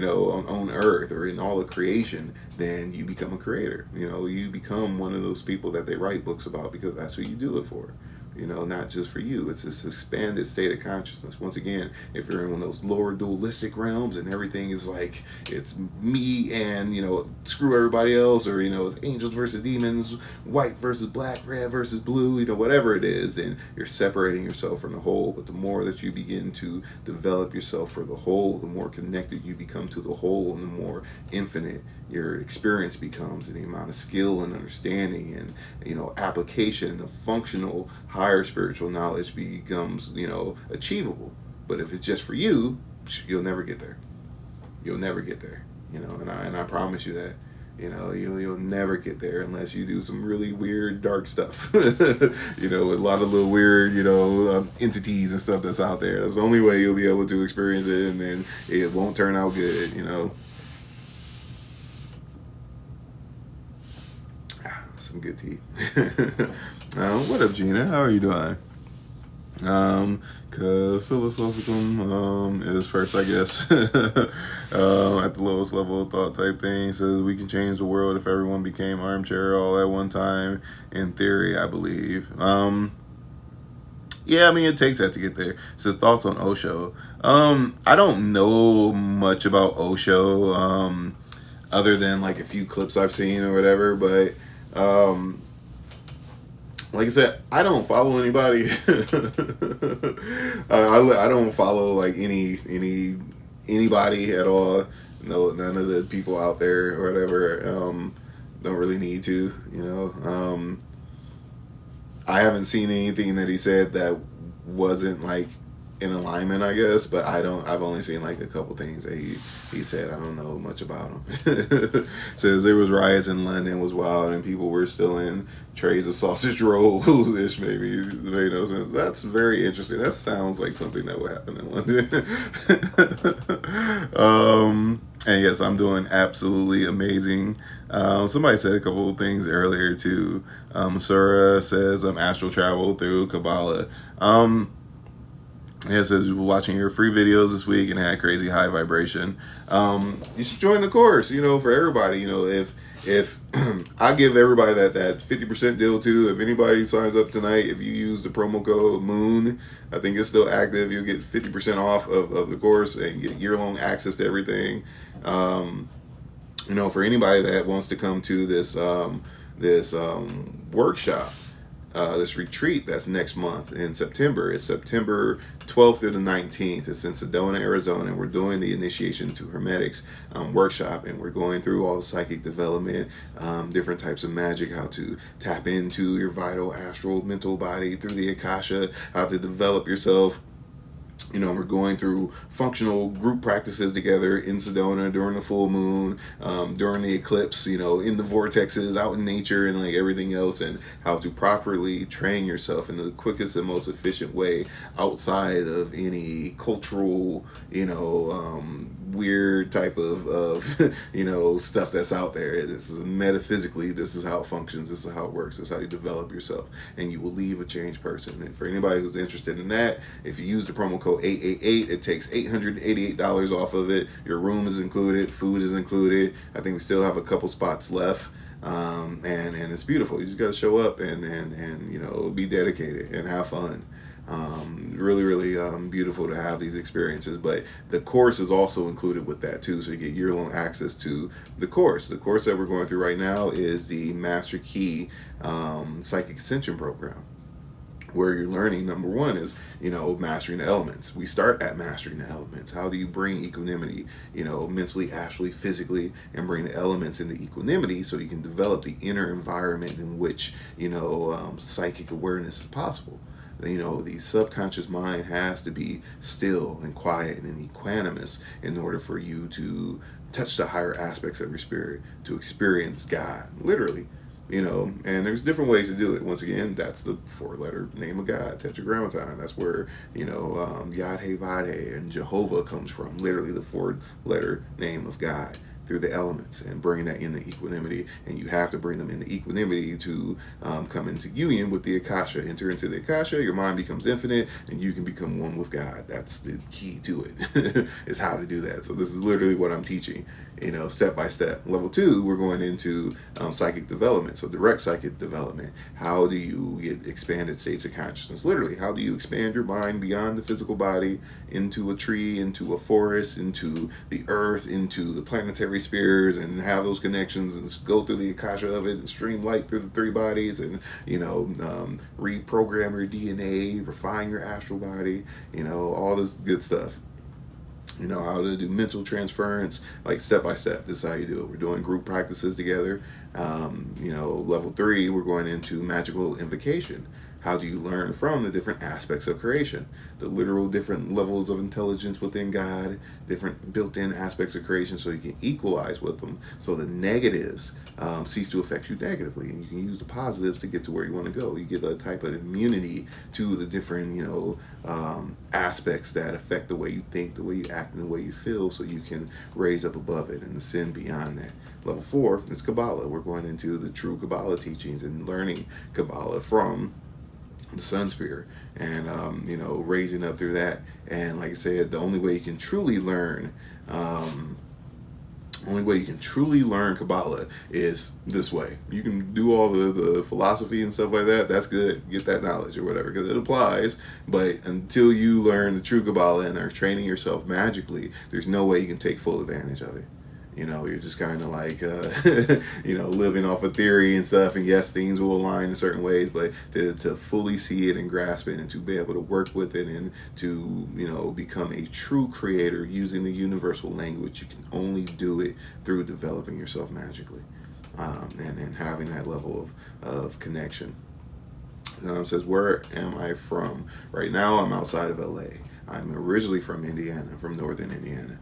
on earth or in all of creation, then you become a creator. You become one of those people that they write books about, because that's who you do it for. Not just for you. It's this expanded state of consciousness. Once again, if you're in one of those lower dualistic realms and everything is like, it's me and, screw everybody else, or, it's angels versus demons, white versus black, red versus blue, whatever it is, then you're separating yourself from the whole. But the more that you begin to develop yourself for the whole, the more connected you become to the whole, and the more infinite your experience becomes, and the amount of skill and understanding and application of functional higher spiritual knowledge becomes achievable. But if it's just for you, you'll never get there. You'll never get there. And I promise you that. You'll never get there unless you do some really weird dark stuff. With a lot of little weird entities and stuff that's out there. That's the only way you'll be able to experience it, and then it won't turn out good. Some good tea. What up, Gina? How are you doing? Cause philosophical is first, I guess. At the lowest level of thought type thing. Says we can change the world if everyone became armchair all at one time. In theory, I believe. Yeah, I mean, it takes that to get there. It says thoughts on Osho. I don't know much about Osho, other than like a few clips I've seen or whatever, but like I said, I don't follow anybody. I don't follow like anybody at all. No, none of the people out there or whatever. Don't really need to. I haven't seen anything that he said that wasn't like in alignment, I guess, but I've only seen like a couple things that he said. I don't know much about him. Says there was riots in London, was wild, and people were still in trays of sausage rolls ish. Maybe it made no sense. That's very interesting. That sounds like something that would happen in London. And yes, I'm doing absolutely amazing. Somebody said a couple of things earlier too. Sura says astral travel through Kabbalah. It says you were watching your free videos this week and had crazy high vibration. You should join the course, for everybody. If I give everybody that 50% deal too. If anybody signs up tonight, if you use the promo code MOON, I think it's still active, you'll get 50% off of the course and get year-long access to everything. For anybody that wants to come to this workshop, this retreat that's next month in September. It's September 12th through the 19th. It's in Sedona, Arizona, and we're doing the Initiation to Hermetics workshop, and we're going through all the psychic development, different types of magic, how to tap into your vital astral mental body through the Akasha, how to develop yourself We're going through functional group practices together in Sedona during the full moon, during the eclipse, in the vortexes, out in nature, and like everything else, and how to properly train yourself in the quickest and most efficient way outside of any cultural, weird type of stuff that's out there. This is metaphysically, this is how it functions, this is how it works, this is how you develop yourself, and you will leave a changed person. And for anybody who's interested in that, if you use the promo code 888, it takes $888 off of it. Your room is included, food is included. I think we still have a couple spots left. And it's beautiful. You just got to show up and be dedicated and have fun. Really, really beautiful to have these experiences. But the course is also included with that too, so you get year-long access to the course. The course that we're going through right now is the Master Key Psychic Ascension Program, where you're learning, number one is, mastering the elements. We start at mastering the elements. How do you bring equanimity, mentally, astrally, physically, and bring the elements into equanimity so you can develop the inner environment in which, psychic awareness is possible. The subconscious mind has to be still and quiet and equanimous in order for you to touch the higher aspects of your spirit, to experience God, literally. And there's different ways to do it. Once again, that's the 4-letter name of God, Tetragrammaton. That's where, Yad-He-Vade and Jehovah comes from, literally the 4-letter name of God, through the elements, and bring that into equanimity. And you have to bring them into equanimity to come into union with the Akasha. Enter into the Akasha, your mind becomes infinite, and you can become one with God. That's the key to it, is how to do that. So this is literally what I'm teaching, step by step. Level 2, we're going into psychic development. So direct psychic development. How do you get expanded states of consciousness? Literally, how do you expand your mind beyond the physical body into a tree, into a forest, into the earth, into the planetary spheres, and have those connections and go through the Akasha of it and stream light through the 3 bodies, and reprogram your DNA, refine your astral body, all this good stuff. How to do mental transference, like step by step. This is how you do it. We're doing group practices together. Level 3, we're going into magical invocation. How do you learn from the different aspects of creation? The literal different levels of intelligence within God, different built-in aspects of creation, so you can equalize with them, so the negatives cease to affect you negatively, and you can use the positives to get to where you want to go. You get a type of immunity to the different, aspects that affect the way you think, the way you act, and the way you feel, so you can raise up above it and ascend beyond that. Level 4 is Kabbalah. We're going into the true Kabbalah teachings and learning Kabbalah from the sun sphere, and raising up through that. And like I said, the only way you can truly learn Kabbalah is this way. You can do all the philosophy and stuff like that. That's good. Get that knowledge or whatever, because it applies. But until you learn the true Kabbalah and are training yourself magically, there's no way you can take full advantage of it. You're just kind of like, living off of theory and stuff. And yes, things will align in certain ways, but to fully see it and grasp it, and to be able to work with it, and to, become a true creator using the universal language, you can only do it through developing yourself magically, and having that level of connection. It says, where am I from? Right now, I'm outside of LA. I'm originally from Indiana, from northern Indiana,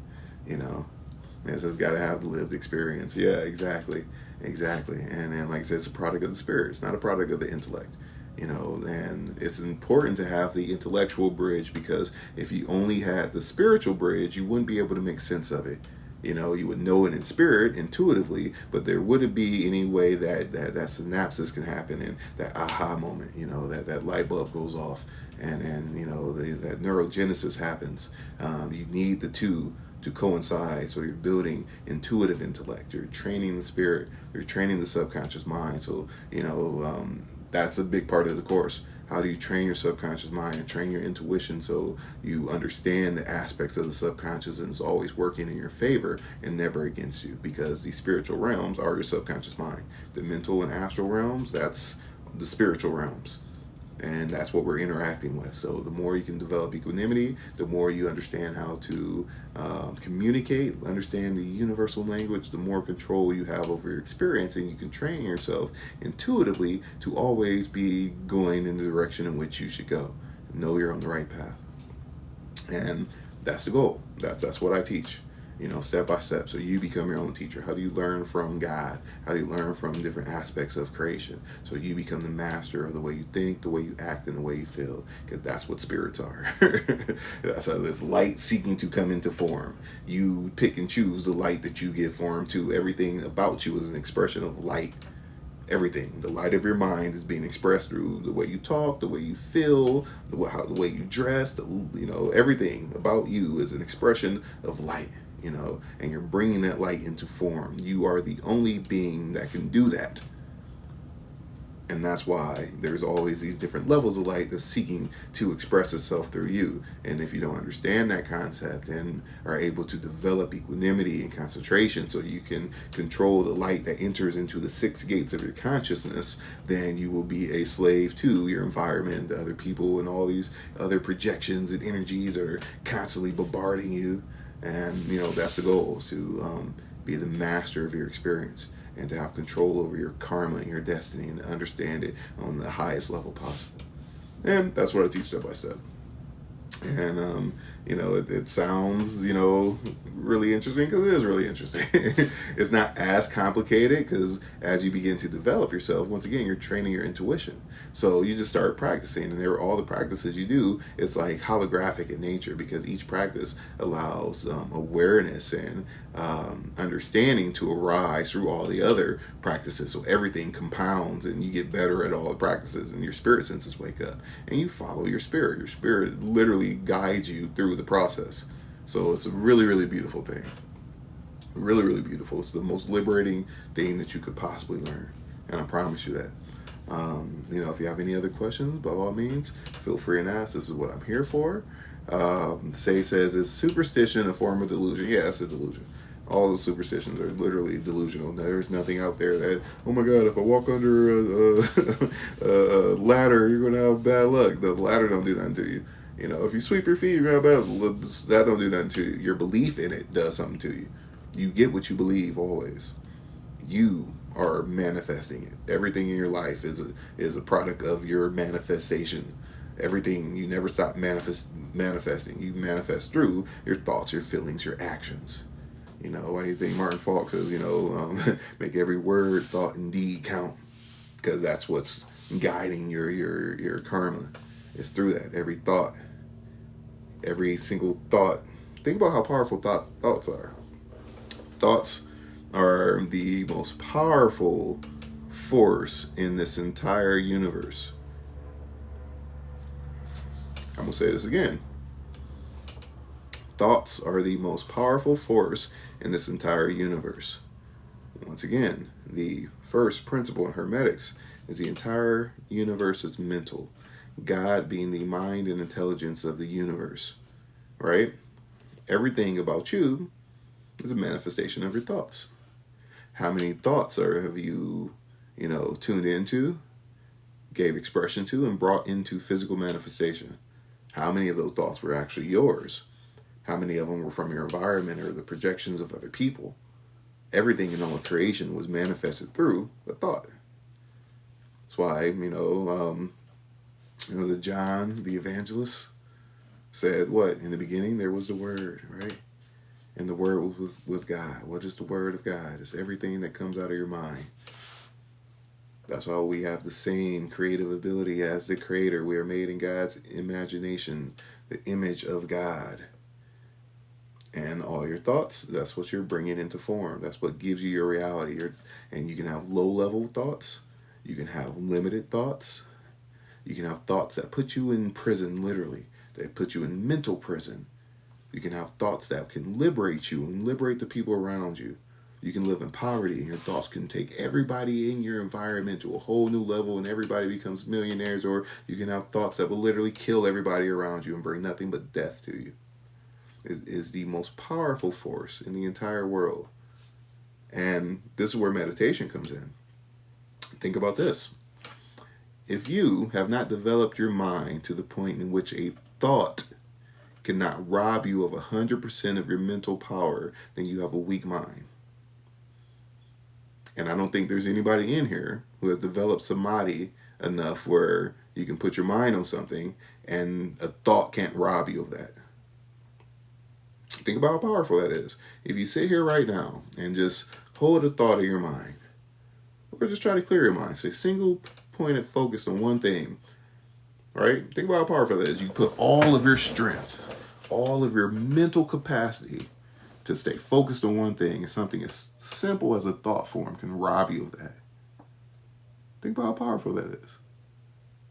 And it says, got to have the lived experience. Yeah, exactly. And then, like I said, it's a product of the spirit. It's not a product of the intellect. And it's important to have the intellectual bridge, because if you only had the spiritual bridge, you wouldn't be able to make sense of it. You would know it in spirit, intuitively, but there wouldn't be any way that synapses can happen, and that aha moment, that light bulb goes off, and that neurogenesis happens. You need the two to coincide. So you're building intuitive intellect, you're training the spirit, you're training the subconscious mind. So that's a big part of the course. How do you train your subconscious mind and train your intuition so you understand the aspects of the subconscious, and it's always working in your favor and never against you? Because the spiritual realms are your subconscious mind. The mental and astral realms, that's the spiritual realms. And that's what we're interacting with. So the more you can develop equanimity, the more you understand how to communicate, understand the universal language, the more control you have over your experience, and you can train yourself intuitively to always be going in the direction in which you should go. Know you're on the right path. And that's the goal. That's what I teach, step by step. So you become your own teacher. How do you learn from God? How do you learn from different aspects of creation? So you become the master of the way you think, the way you act, and the way you feel. Because that's what spirits are. That's how this light seeking to come into form. You pick and choose the light that you give form to. Everything about you is an expression of light. Everything, the light of your mind is being expressed through the way you talk, the way you feel, the way you dress. Everything about you is an expression of light. And you're bringing that light into form. You are the only being that can do that. And that's why there's always these different levels of light that's seeking to express itself through you. And if you don't understand that concept and are able to develop equanimity and concentration so you can control the light that enters into the 6 gates of your consciousness, then you will be a slave to your environment, other people, and all these other projections and energies that are constantly bombarding you. And, that's the goal, is to be the master of your experience, and to have control over your karma and your destiny, and to understand it on the highest level possible. And that's what I teach step by step. And it sounds really interesting, because it is really interesting. It's not as complicated, because as you begin to develop yourself, once again, you're training your intuition. So you just start practicing, and all the practices you do, it's like holographic in nature, because each practice allows awareness and understanding to arise through all the other practices. So everything compounds, and you get better at all the practices, and your spirit senses wake up, and you follow your spirit. Your spirit literally guides you through the process. So it's a really, really beautiful thing. Really, really beautiful. It's the most liberating thing that you could possibly learn, and I promise you that. If you have any other questions, by all means, feel free and ask. This is what I'm here for. Say says, is superstition a form of delusion? Yeah, it's a delusion. All the superstitions are literally delusional. There's nothing out there that, oh my God, if I walk under a ladder, you're going to have bad luck. The ladder don't do nothing to you. If you sweep your feet, you're going to have bad luck. That don't do nothing to you. Your belief in it does something to you. You get what you believe always. You are manifesting it. Everything in your life is a product of your manifestation. Everything, you never stop manifesting. You manifest through your thoughts, your feelings, your actions. Why do you think Martin Falk says, make every word, thought, and deed count? Because that's what's guiding your karma. It's through that. Every thought, every single thought. Think about how powerful thoughts are. Thoughts are the most powerful force in this entire universe. I'm going to say this again. Thoughts are the most powerful force in this entire universe. Once again, the first principle in Hermetics is the entire universe is mental. God being the mind and intelligence of the universe, right? Everything about you is a manifestation of your thoughts. How many thoughts have you, tuned into, gave expression to, and brought into physical manifestation? How many of those thoughts were actually yours? How many of them were from your environment or the projections of other people? Everything in all of creation was manifested through a thought. That's why, the John, the evangelist, said what? In the beginning, there was the Word, right? And the Word was with God. What is the Word of God? It's everything that comes out of your mind. That's why we have the same creative ability as the Creator. We are made in God's imagination, the image of God. And all your thoughts, that's what you're bringing into form. That's what gives you your reality. And you can have low-level thoughts. You can have limited thoughts. You can have thoughts that put you in prison, literally. They put you in mental prison. You can have thoughts that can liberate you and liberate the people around you. You can live in poverty, and your thoughts can take everybody in your environment to a whole new level, and everybody becomes millionaires. Or you can have thoughts that will literally kill everybody around you and bring nothing but death to you. Is the most powerful force in the entire world. And this is where meditation comes in. Think about this. If you have not developed your mind to the point in which a thought cannot rob you of 100% of your mental power, then you have a weak mind. And I don't think there's anybody in here who has developed samadhi enough where you can put your mind on something and a thought can't rob you of that. Think about how powerful that is. If you sit here right now and just hold a thought in your mind, or just try to clear your mind, say single pointed focus on one thing, right? Think about how powerful that is. You put all of your strength, all of your mental capacity to stay focused on one thing, and something as simple as a thought form can rob you of that. Think about how powerful that is.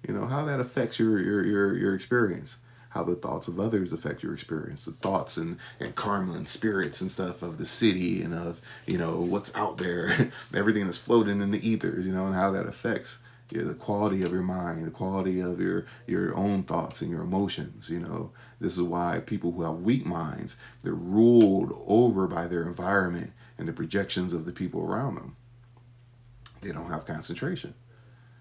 You know, how that affects your experience, how the thoughts of others affect your experience, the thoughts and karma and spirits and stuff of the city and of, you know, what's out there, everything that's floating in the ethers, you know, and how that affects, you know, the quality of your mind, the quality of your own thoughts and your emotions. You know, this is why people who have weak minds, they're ruled over by their environment and the projections of the people around them. They don't have concentration.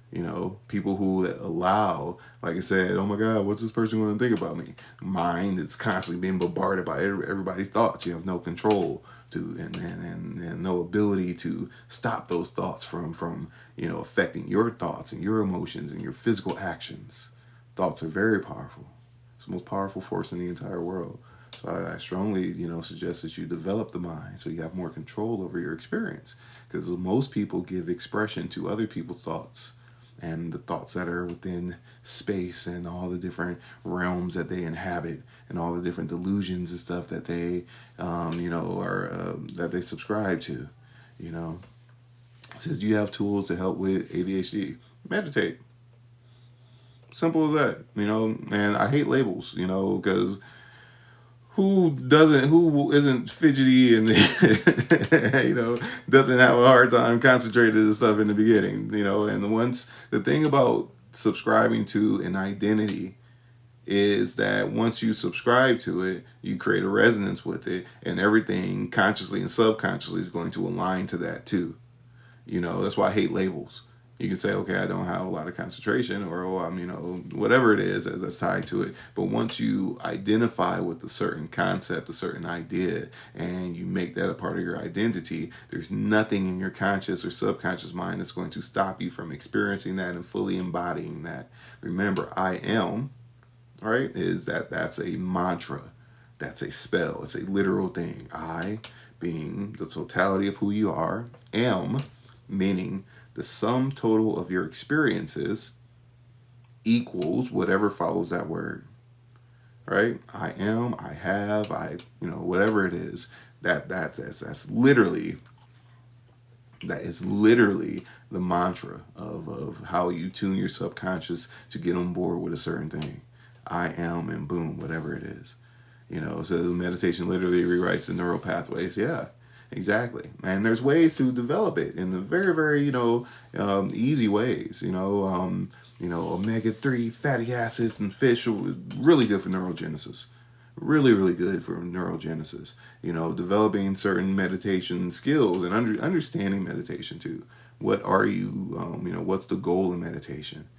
You know, people who allow, like I said, oh my God, what's this person going to think about me? Mind is constantly being bombarded by everybody's thoughts. You have no control to and no ability to stop those thoughts from you know, affecting your thoughts and your emotions and your physical actions. Thoughts are very powerful. It's the most powerful force in the entire world. So I strongly, you know, suggest that you develop the mind so you have more control over your experience. Because most people give expression to other people's thoughts and the thoughts that are within space and all the different realms that they inhabit and all the different delusions and stuff that they, you know, are that they subscribe to. You know, it says, do you have tools to help with ADHD? Meditate. Simple as that. You know, and I hate labels. You know, because who isn't fidgety and you know, doesn't have a hard time concentrating and stuff in the beginning, you know. And the thing about subscribing to an identity is that once you subscribe to it, you create a resonance with it, and everything consciously and subconsciously is going to align to that too. You know, that's why I hate labels. You can say, okay, I don't have a lot of concentration, or, oh, I'm, you know, whatever it is that's tied to it. But once you identify with a certain concept, a certain idea, and you make that a part of your identity, there's nothing in your conscious or subconscious mind that's going to stop you from experiencing that and fully embodying that. Remember, I am, right, that's a mantra. That's a spell. It's a literal thing. I being the totality of who you are, am meaning the sum total of your experiences equals whatever follows that word, right? I am, I have, you know, whatever it is. That's literally, that is literally the mantra of how you tune your subconscious to get on board with a certain thing. I am, and boom, whatever it is. You know, so meditation literally rewrites the neural pathways. Yeah. Exactly. And there's ways to develop it in the very, very, you know, easy ways, you know, omega-3 fatty acids and fish are really good for neurogenesis. Really, really good for neurogenesis. You know, developing certain meditation skills and understanding meditation too. What are you, you know, what's the goal in meditation?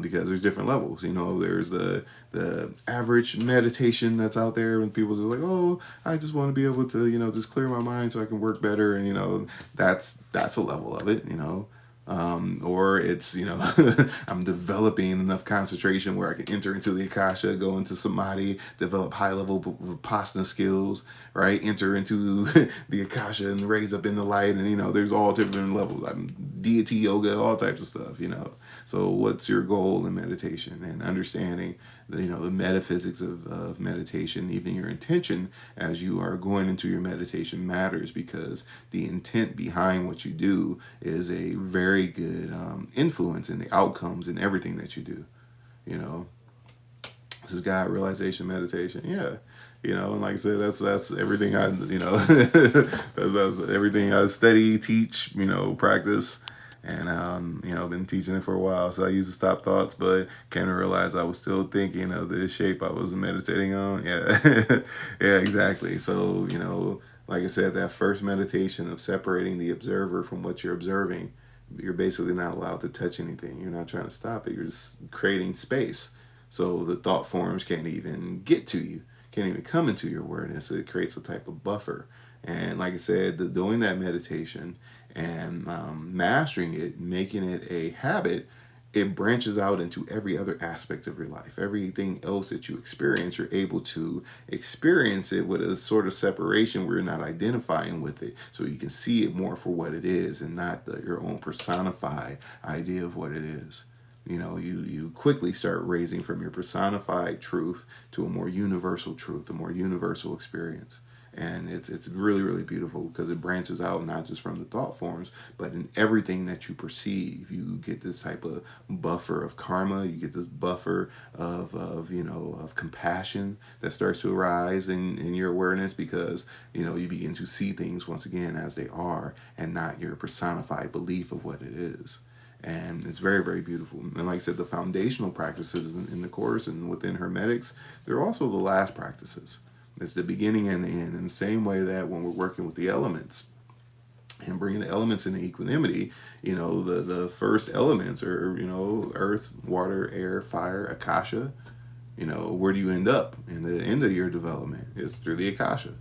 Because there's different levels. You know, there's the average meditation that's out there, and people just like, oh, I just want to be able to, you know, just clear my mind so I can work better, and you know, that's a level of it. You know, or it's, you know, I'm developing enough concentration where I can enter into the Akasha, go into Samadhi, develop high-level Vipassana skills, right? Enter into the Akasha and raise up in the light, and, you know, there's all different levels. Deity yoga, all types of stuff, you know. So what's your goal in meditation, and understanding the, you know, the metaphysics of meditation, even your intention as you are going into your meditation matters, because the intent behind what you do is a very good influence in the outcomes and everything that you do. You know, this is God realization meditation. Yeah. You know, and like I said, that's everything I, you know, that's everything I study, teach, you know, practice. And, you know, I've been teaching it for a while, so I used to stop thoughts, but kind of realized I was still thinking of the shape I was meditating on. Yeah, yeah, exactly. So, you know, like I said, that first meditation of separating the observer from what you're observing, you're basically not allowed to touch anything. You're not trying to stop it. You're just creating space. So the thought forms can't even get to you, can't even come into your awareness. It creates a type of buffer. And like I said, doing that meditation and mastering it, making it a habit, it branches out into every other aspect of your life. Everything else that you experience, you're able to experience it with a sort of separation where you're not identifying with it. So you can see it more for what it is and not your own personified idea of what it is. You quickly start raising from your personified truth to a more universal truth, a more universal experience. And it's really, really beautiful because it branches out not just from the thought forms, but in everything that you perceive. You get this type of buffer of karma. You get this buffer of compassion that starts to arise in your awareness, because you begin to see things once again as they are and not your personified belief of what it is. And it's very, very beautiful. And like I said, the foundational practices in the Course and within Hermetics, they're also the last practices. It's the beginning and the end. In the same way that when we're working with the elements and bringing the elements into equanimity, the first elements are, earth, water, air, fire, akasha. Where do you end up? In the end of your development is through the akasha.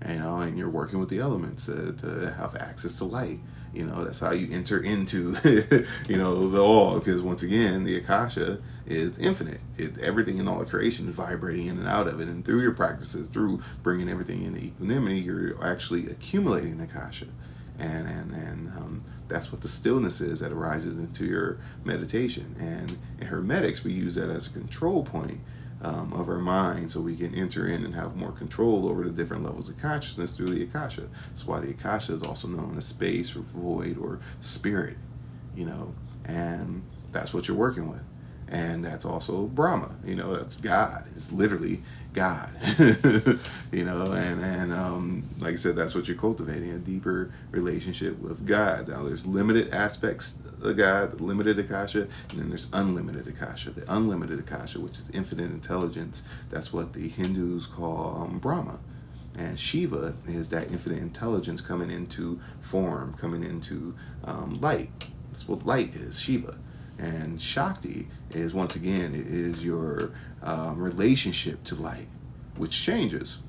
And you're working with the elements to have access to light. That's how you enter into, the all. Because once again, the Akasha is infinite. Everything in all of creation is vibrating in and out of it. And through your practices, through bringing everything into equanimity, you're actually accumulating the Akasha. And that's what the stillness is that arises into your meditation. And in Hermetics, we use that as a control point of our mind, so we can enter in and have more control over the different levels of consciousness through the Akasha. That's why the Akasha is also known as space or void or spirit, and that's what you're working with. And that's also Brahma, that's God. It's literally God, and like I said, that's what you're cultivating, a deeper relationship with God. Now, there's limited aspects of God, the limited Akasha, and then there's unlimited Akasha. The unlimited Akasha, which is infinite intelligence, that's what the Hindus call Brahma. And Shiva is that infinite intelligence coming into form, coming into light. That's what light is, Shiva. And Shakti is, once again, it is your relationship to light, which changes.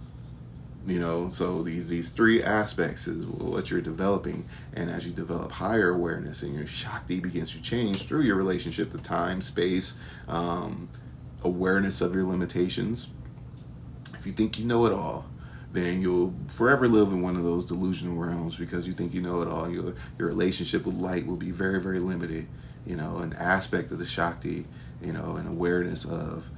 So these three aspects is what you're developing. And as you develop higher awareness, and your Shakti begins to change through your relationship to time, space, awareness of your limitations. If you think you know it all, then you'll forever live in one of those delusional realms, because you think you know it all. Your relationship with light will be very, very limited. An aspect of the Shakti, an awareness of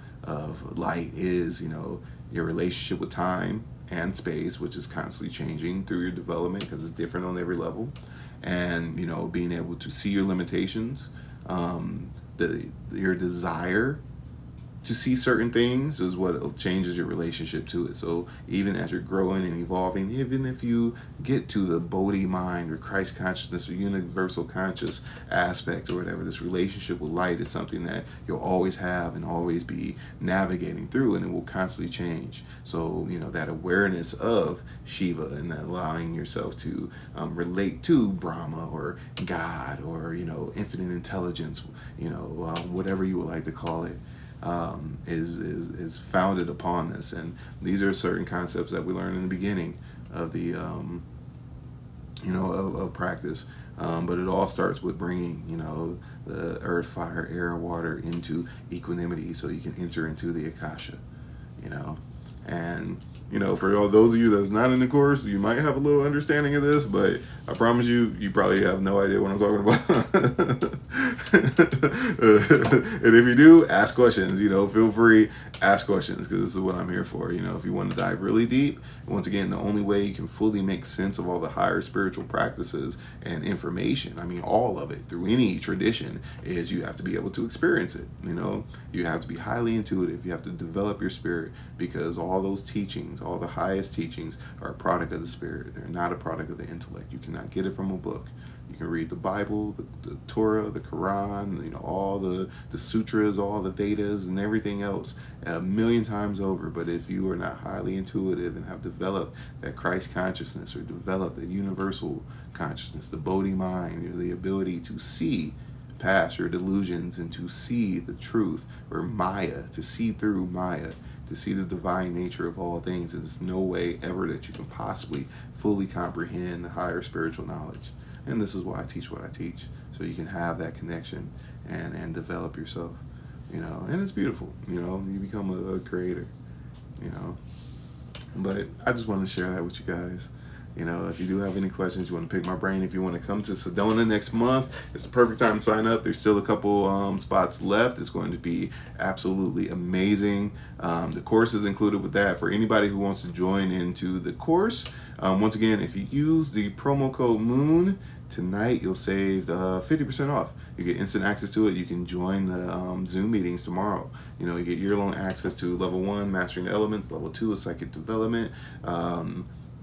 light is, your relationship with time and space, which is constantly changing through your development because it's different on every level. And, being able to see your limitations, your desire to see certain things is what changes your relationship to it. So even as you're growing and evolving, even if you get to the Bodhi mind or Christ consciousness or universal conscious aspect or whatever, this relationship with light is something that you'll always have and always be navigating through, and it will constantly change. So, that awareness of Shiva and that allowing yourself to relate to Brahma or God or, infinite intelligence, whatever you would like to call it, is founded upon this. And these are certain concepts that we learn in the beginning of the of practice, but it all starts with bringing the earth, fire, air, and water into equanimity, so you can enter into the Akasha. And for all those of you that's not in the Course, you might have a little understanding of this, but I promise you probably have no idea what I'm talking about. And if you do, ask questions. Feel free, ask questions, because this is what I'm here for. If you want to dive really deep, once again, the only way you can fully make sense of all the higher spiritual practices and information, all of it through any tradition, is you have to be able to experience it. You have to be highly intuitive. You have to develop your spirit, because all those teachings, all the highest teachings, are a product of the spirit. They're not a product of the intellect. You cannot get it from a book. You can read the Bible, the Torah, the Quran, all the sutras, all the Vedas, and everything else a million times over. But if you are not highly intuitive and have developed that Christ consciousness, or developed the universal consciousness, the Bodhi mind, the ability to see past your delusions and to see the truth, or Maya, to see through Maya, to see the divine nature of all things, there's no way ever that you can possibly fully comprehend the higher spiritual knowledge. And this is why I teach what I teach, so you can have that connection and develop yourself, you know. And it's beautiful, you know. You become a creator, you know. But I just wanted to share that with you guys. You know, if you do have any questions, you want to pick my brain, if you want to come to Sedona next month, it's the perfect time to sign up. There's still a couple spots left. It's going to be absolutely amazing. The course is included with that. For anybody who wants to join into the course, once again, if you use the promo code MOON tonight, you'll save 50% off. You get instant access to it. You can join the Zoom meetings tomorrow. You know, you get year-long access to level 1, mastering the elements. Level 2 is psychic development.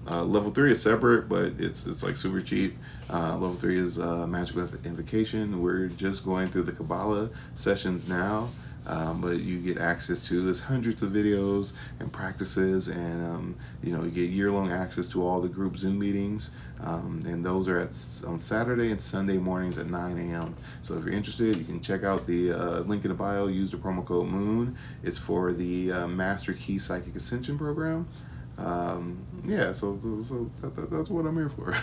Level 3 is separate, but it's like super cheap. Level 3 is magical invocation. We're just going through the Kabbalah sessions now, but you get access to this hundreds of videos and practices, and you know, you get year-long access to all the group Zoom meetings, and those are on Saturday and Sunday mornings at 9 a.m. So if you're interested, you can check out the link in the bio. Use the promo code MOON. It's for the Master Key Psychic Ascension program. Yeah, so that's what I'm here for.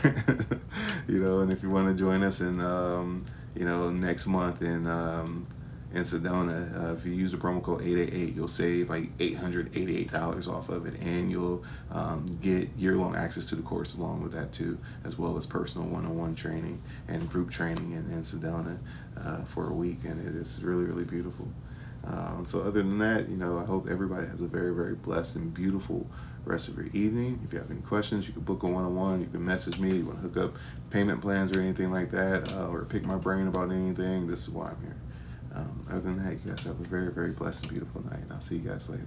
You know, and if you want to join us in you know, next month in Sedona, if you use the promo code 888, you'll save like $888 off of it, and you'll get year-long access to the course along with that too, as well as personal one-on-one training and group training in Sedona for a week, and it is really, really beautiful. So other than that, you know, I hope everybody has a very, very blessed and beautiful rest of your evening. If you have any questions, you can book a one-on-one. You can message me. You want to hook up payment plans or anything like that, or pick my brain about anything, this is why I'm here. Other than that, you guys have a very, very blessed and beautiful night, and I'll see you guys later.